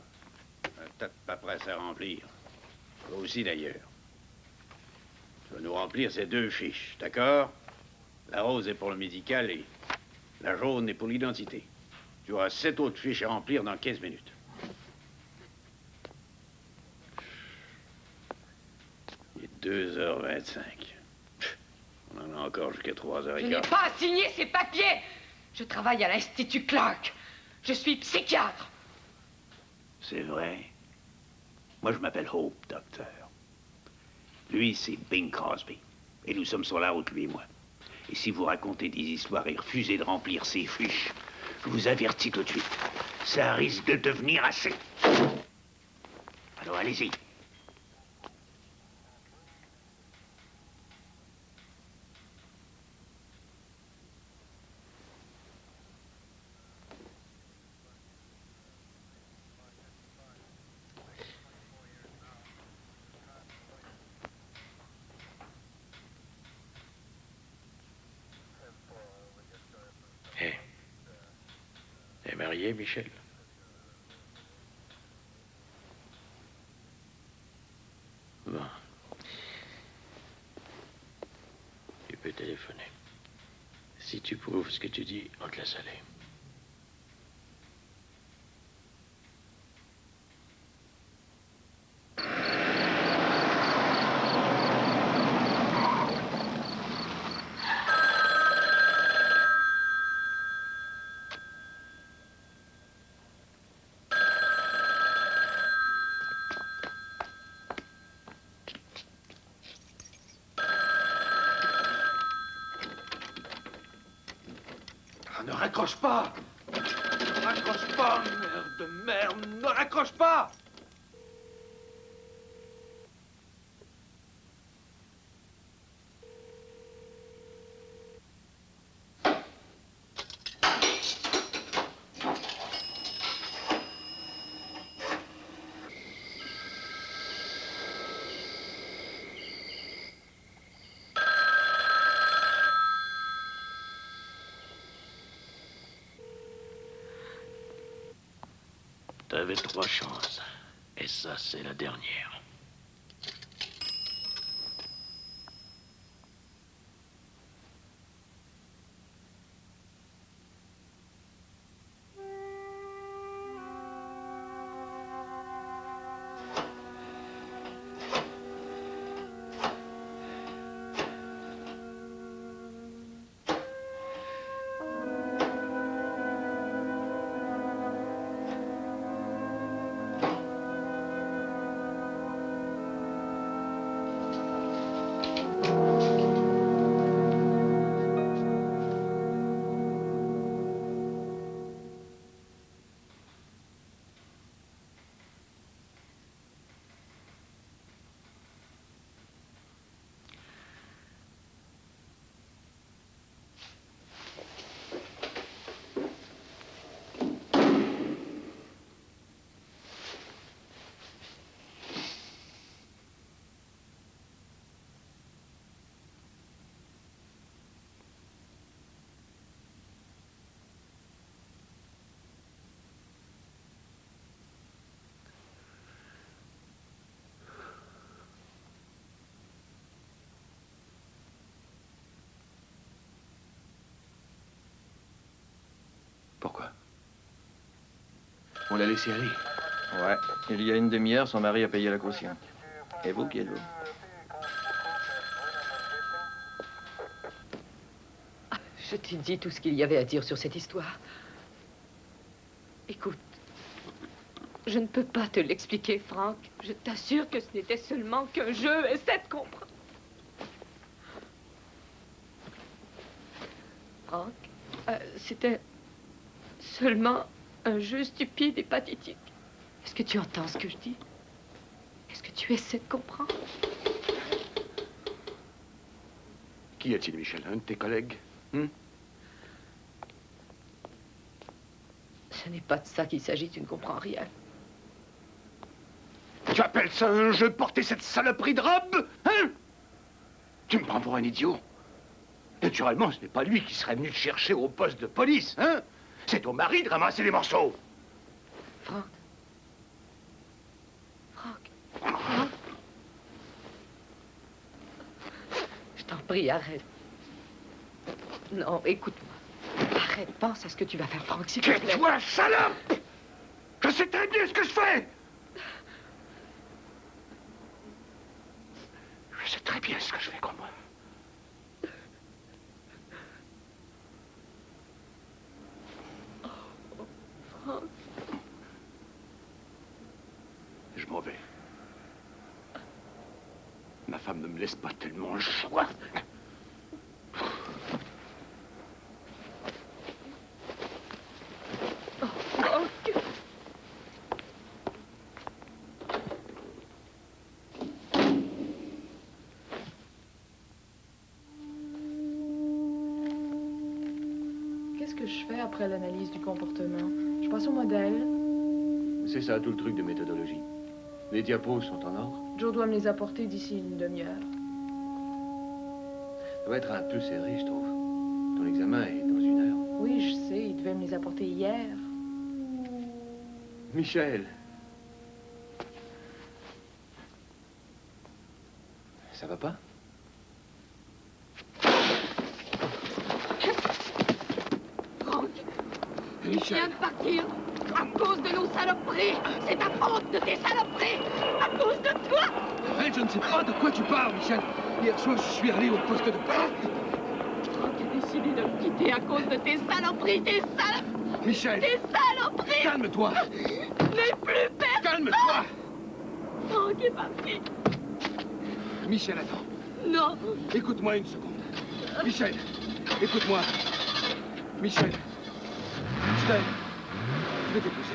Un tas de paperasse à remplir. Toi aussi, d'ailleurs. Tu vas nous remplir ces 2 fiches, d'accord? La rose est pour le médical et la jaune est pour l'identité. Tu auras 7 autres fiches à remplir dans 15 minutes. Il est 2h25. On en a encore jusqu'à 3h15. Je n'ai pas signé ces papiers. Je travaille à l'Institut Clark. Je suis psychiatre. C'est vrai. Moi, je m'appelle Hope, docteur. Lui, c'est Bing Crosby. Et nous sommes sur la route, lui et moi. Et si vous racontez des histoires et refusez de remplir ces fiches, je vous avertis tout de suite. Ça risque de devenir assez. Alors, allez-y. T'es marié, Michel? Bon. Tu peux téléphoner. Si tu prouves ce que tu dis, on te laisse aller. Ne raccroche pas! Ne raccroche pas, merde de merde! Ne raccroche pas! T'avais 3 chances. Et ça, c'est la dernière. On l'a laissé aller. Ouais. Il y a une demi-heure, son mari a payé la caution. Et vous, qui êtes-vous? Je t'ai dit tout ce qu'il y avait à dire sur cette histoire. Écoute, je ne peux pas te l'expliquer, Frank. Je t'assure que ce n'était seulement qu'un jeu. Essaie de comprendre. Frank, c'était seulement un jeu stupide et pathétique. Est-ce que tu entends ce que je dis? Est-ce que tu essaies de comprendre? Qui est-il, Michel? Un de tes collègues? Ce n'est pas de ça qu'il s'agit, tu ne comprends rien. Tu appelles ça un jeu, porter cette saloperie de robe? Hein? Tu me prends pour un idiot? Naturellement, ce n'est pas lui qui serait venu te chercher au poste de police, hein? C'est ton mari de ramasser les morceaux. Franck. Franck. Je t'en prie, arrête. Non, écoute-moi. Arrête, pense à ce que tu vas faire, Franck, s'il te plaît. Tais-toi, salope! Je sais très bien ce que je fais! Je sais très bien ce que je fais, crois-moi. Franck. Je m'en vais. Ma femme ne me laisse pas tellement le choix. Qu'est-ce que je fais après l'analyse du comportement? Je passe au modèle. C'est ça, tout le truc de méthodologie. Les diapos sont en ordre. Joe doit me les apporter d'ici une demi-heure. Ça va être un peu serré, je trouve. Ton examen est dans 1 heure. Oui, je sais, il devait me les apporter hier. Michel. Ça va pas? Franck, il vient de partir à cause de nos saloperies. C'est ta faute de tes saloperies. À cause de toi. Je ne sais pas de quoi tu parles, Michel. Hier soir, je suis allé au poste de police. Franck a décidé de me quitter à cause de tes saloperies, tes saloperies. Michel. Tes saloperies. Calme-toi. N'aie plus personne. Calme-toi. Franck est parti. Michel, attends. Non. Écoute-moi une seconde. Michel, écoute-moi. Michel, je t'aime. Je vais t'épouser.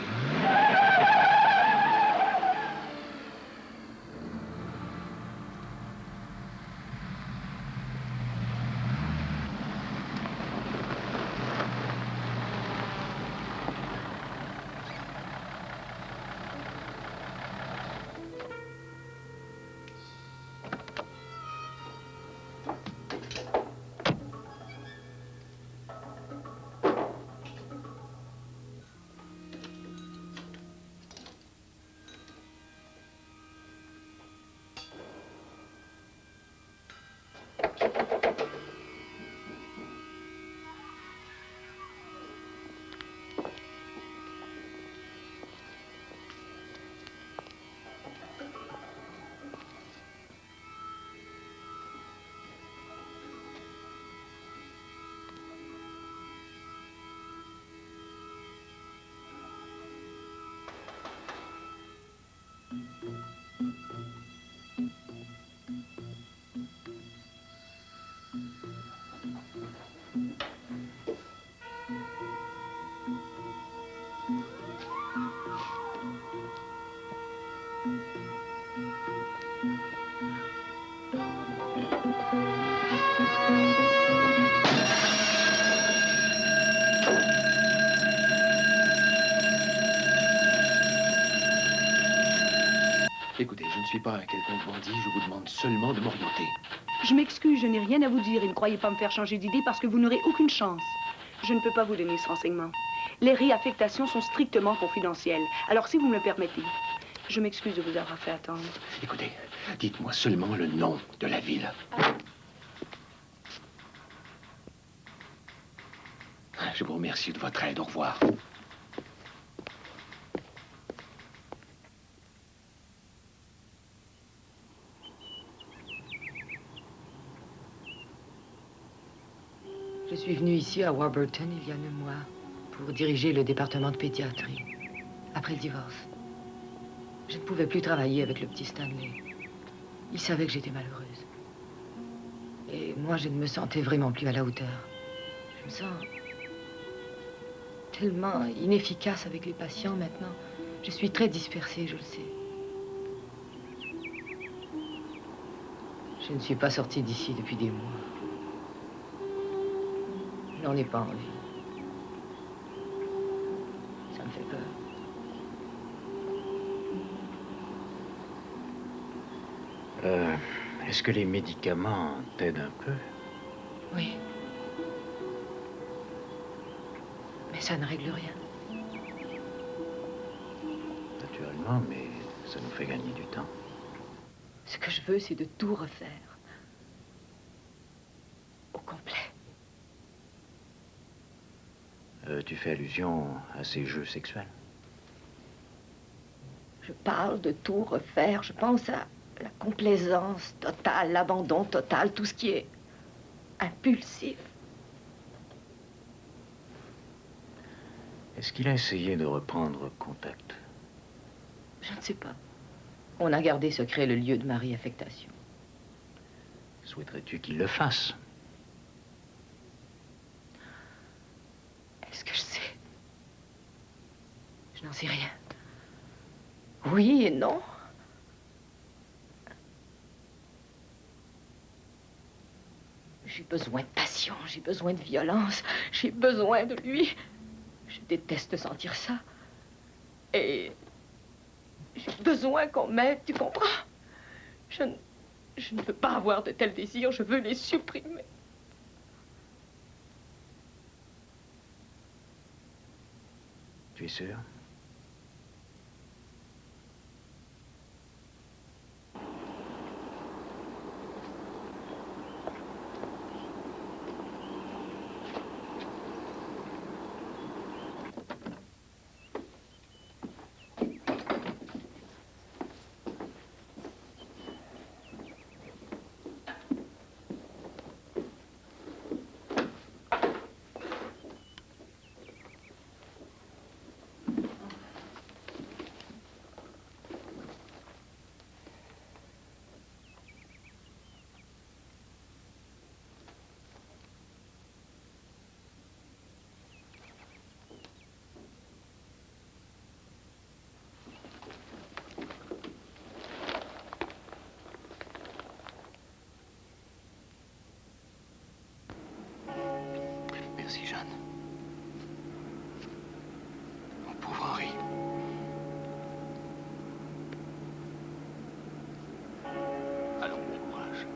Écoutez, je ne suis pas un quelconque bandit, je vous demande seulement de m'orienter. Je m'excuse, je n'ai rien à vous dire et ne croyez pas me faire changer d'idée parce que vous n'aurez aucune chance. Je ne peux pas vous donner ce renseignement. Les réaffectations sont strictement confidentielles. Alors, si vous me le permettez, je m'excuse de vous avoir fait attendre. Écoutez, dites-moi seulement le nom de la ville. Je vous remercie de votre aide. Au revoir. Je suis venue ici à Warburton il y a 9 mois pour diriger le département de pédiatrie, après le divorce. Je ne pouvais plus travailler avec le petit Stanley. Il savait que j'étais malheureuse. Et moi, je ne me sentais vraiment plus à la hauteur. Je me sens tellement inefficace avec les patients maintenant. Je suis très dispersée, je le sais. Je ne suis pas sortie d'ici depuis des mois. Je n'en ai pas envie. Ça me fait peur. Est-ce que les médicaments t'aident un peu? Oui. Mais ça ne règle rien. Naturellement, mais ça nous fait gagner du temps. Ce que je veux, c'est de tout refaire. Au complet. Tu fais allusion à ces jeux sexuels? Je parle de tout refaire. Je pense à la complaisance totale, l'abandon total, tout ce qui est impulsif. Est-ce qu'il a essayé de reprendre contact? Je ne sais pas. On a gardé secret le lieu de ma réaffectation. Souhaiterais-tu qu'il le fasse? Est-ce que je sais? Je n'en sais rien. Oui et non. J'ai besoin de passion, j'ai besoin de violence, j'ai besoin de lui. Je déteste sentir ça. Et j'ai besoin qu'on m'aide, tu comprends? Je ne veux pas avoir de tels désirs, je veux les supprimer. Tu es sûr? Merci, Jeanne. Mon pauvre Henri. Allons, bon courage.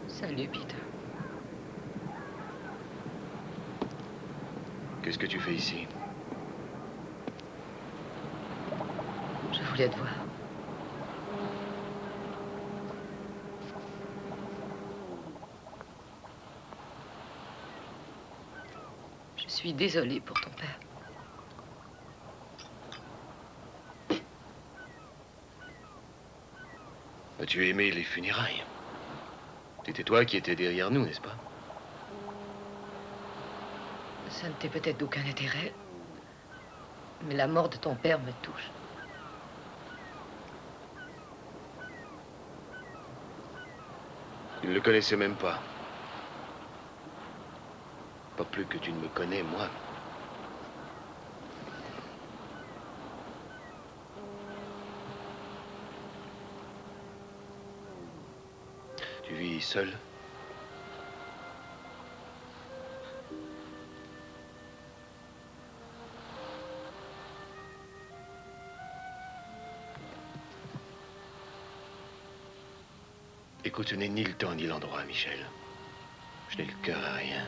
Salut, Peter. Qu'est-ce que tu fais ici? Je voulais te voir. Je suis désolée pour ton père. As-tu aimé les funérailles? C'était toi qui étais derrière nous, n'est-ce pas? Ça ne t'est peut-être d'aucun intérêt, mais la mort de ton père me touche. Tu ne le connaissais même pas. Pas plus que tu ne me connais, moi. Tu vis seul? Écoute, ce n'est ni le temps ni l'endroit, Michel. Je n'ai le cœur à rien.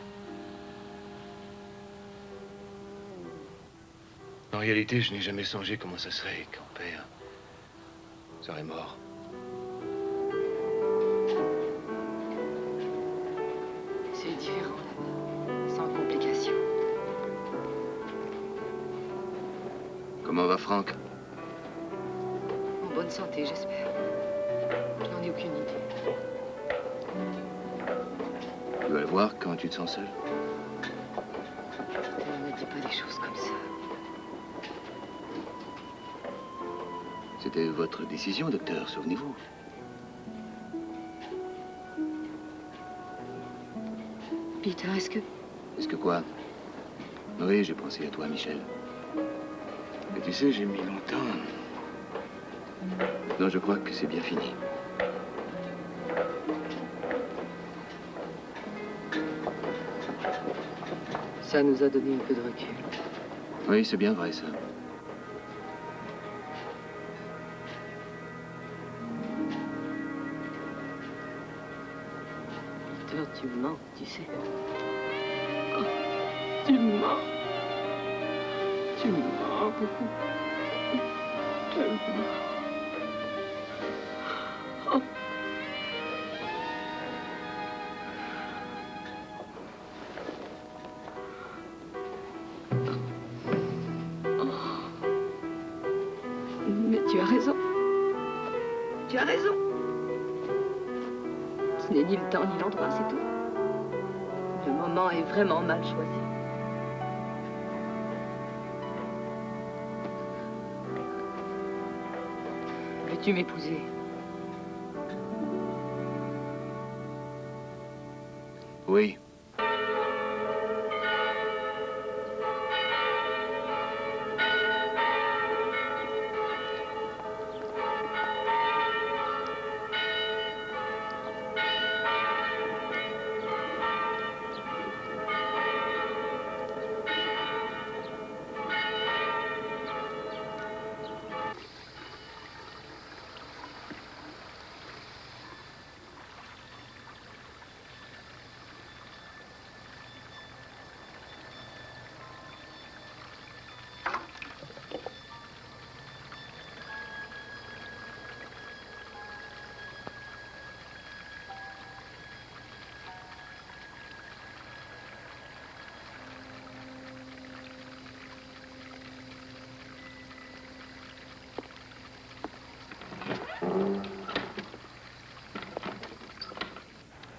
En réalité, je n'ai jamais songé comment ça serait quand père serait mort. C'est différent là-bas, sans complications. Comment va Franck? En bonne santé, j'espère. Je n'en ai aucune idée. Tu vas le voir quand tu te sens seul. Ne dis pas des choses comme ça. C'était votre décision, docteur, souvenez-vous. Peter, est-ce que... Est-ce que quoi? Oui, j'ai pensé à toi, Michel. Mais tu sais, j'ai mis longtemps. Maintenant, je crois que c'est bien fini. Ça nous a donné un peu de recul. Oui, c'est bien vrai, ça. Peter, tu mens, tu sais. Oh, tu mens. Tu mens beaucoup. Tellement. Oh. Mais tu as raison. Tu as raison. Ce n'est ni le temps ni l'endroit, c'est tout. Le moment est vraiment mal choisi. Veux-tu m'épouser? Oui.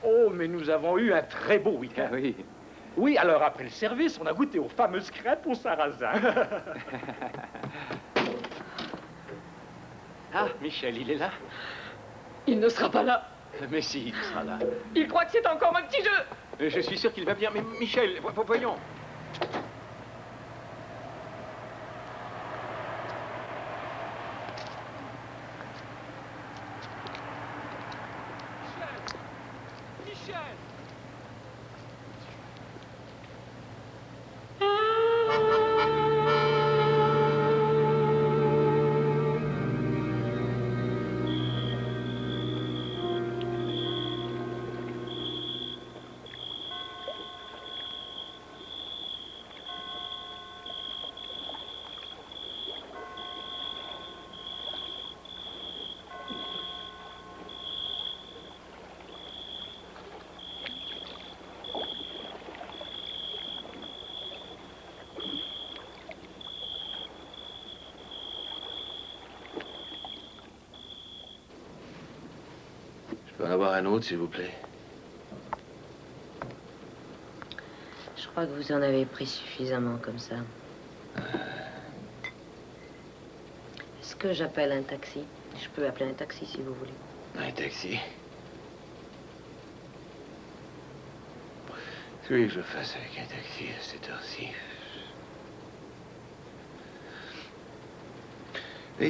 Oh, mais nous avons eu un très beau week-end. Oui. Oui, alors après le service, on a goûté aux fameuses crêpes au sarrasin. Ah, Michel, il est là? Il ne sera pas là. Mais si, il sera là. Il croit que c'est encore un petit jeu. Je suis sûr qu'il va bien. Mais Michel, voyons. Michel! peux en avoir un autre, s'il vous plaît? Je crois que vous en avez pris suffisamment comme ça. Est-ce que j'appelle un taxi? Je peux appeler un taxi si vous voulez. Un taxi? Qu'est-ce que je fasse avec un taxi à cette heure-ci? Viens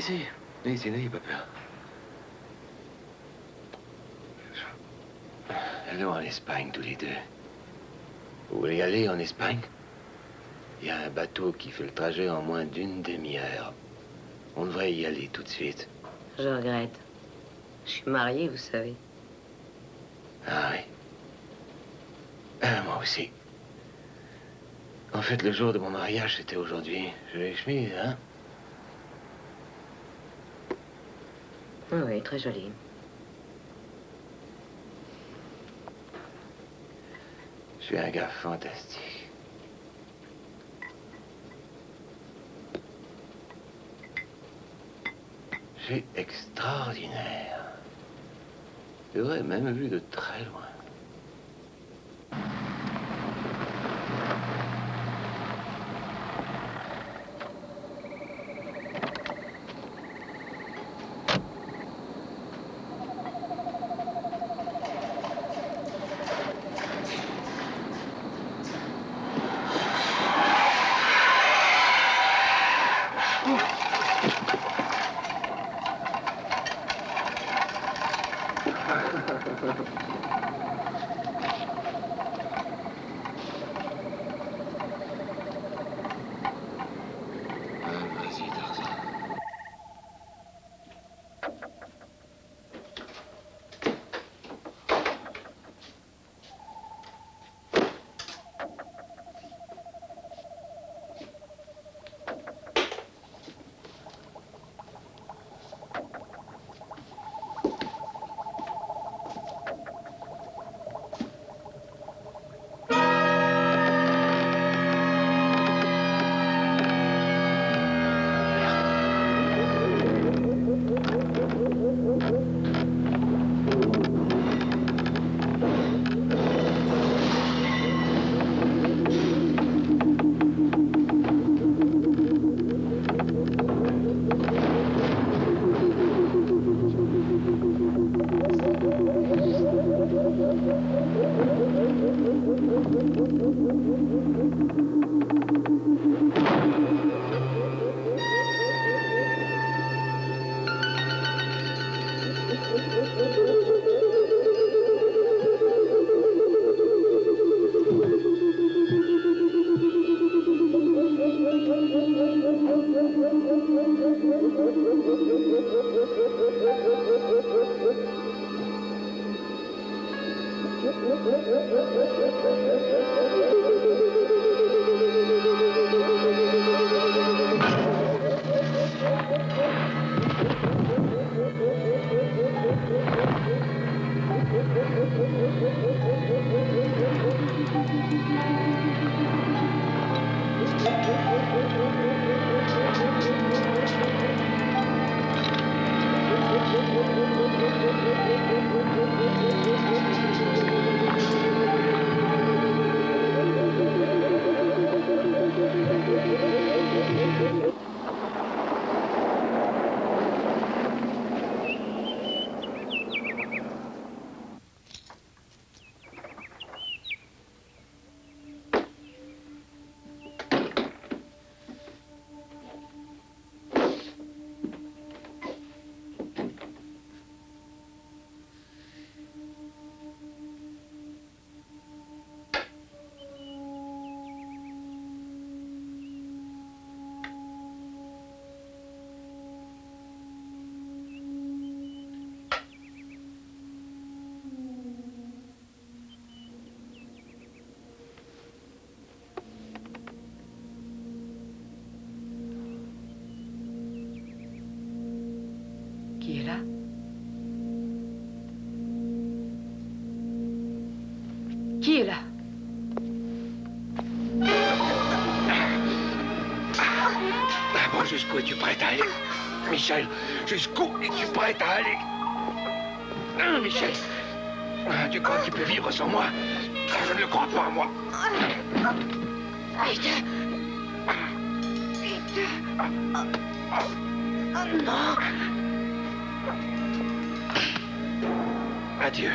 ici, n'ayez pas peur. Allons en Espagne tous les deux. Vous voulez y aller en Espagne? Il y a un bateau qui fait le trajet en moins d'une demi-heure. On devrait y aller tout de suite. Je regrette. Je suis mariée, vous savez. Ah oui. Moi aussi. En fait, le jour de mon mariage, c'était aujourd'hui. Jolie chemise, hein? Oui, très jolie. Je suis un gars fantastique. Je suis extraordinaire. C'est vrai, même vu de très loin. Qui est là? Qui est là? Bon, jusqu'où es-tu prête à aller? Michel, jusqu'où es-tu prête à aller? Hein, Michel? Tu crois qu'il peut vivre sans moi? Je ne le crois pas, moi. Peter. Peter. Oh non. Adieu.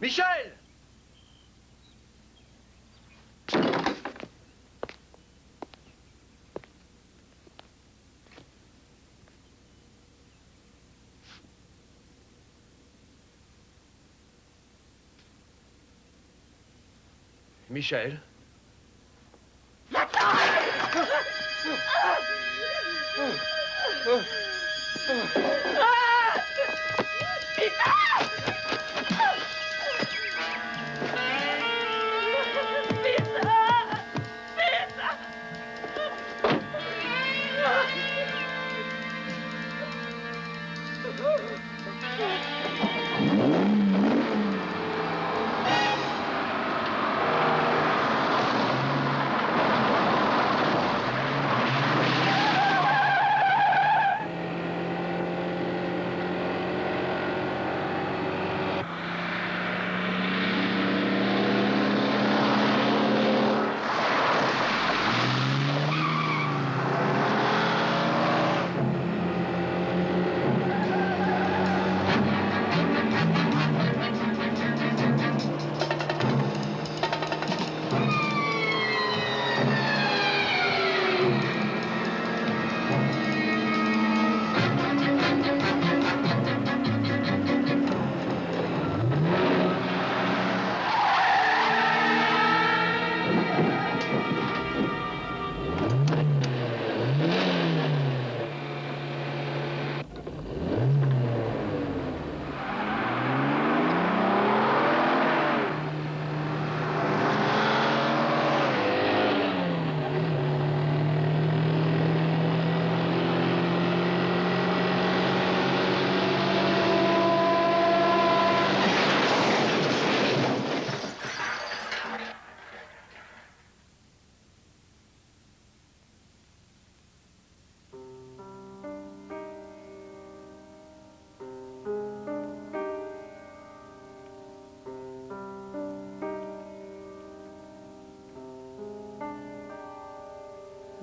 Michel! Michel?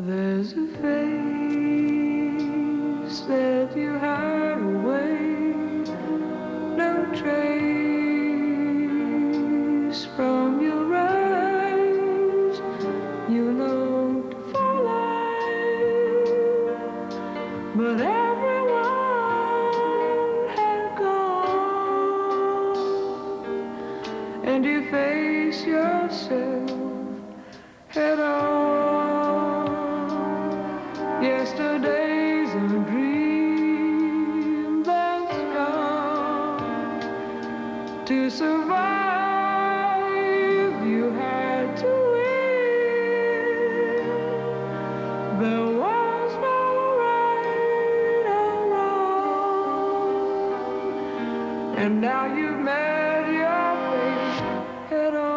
There's a face that you hide away, no trace from your eyes, you know to follow, but everyone had gone, and you face yourself head on. Yesterday's a dream that's gone. To survive, you had to win. There was no right or wrong. And now you've met your fate head on.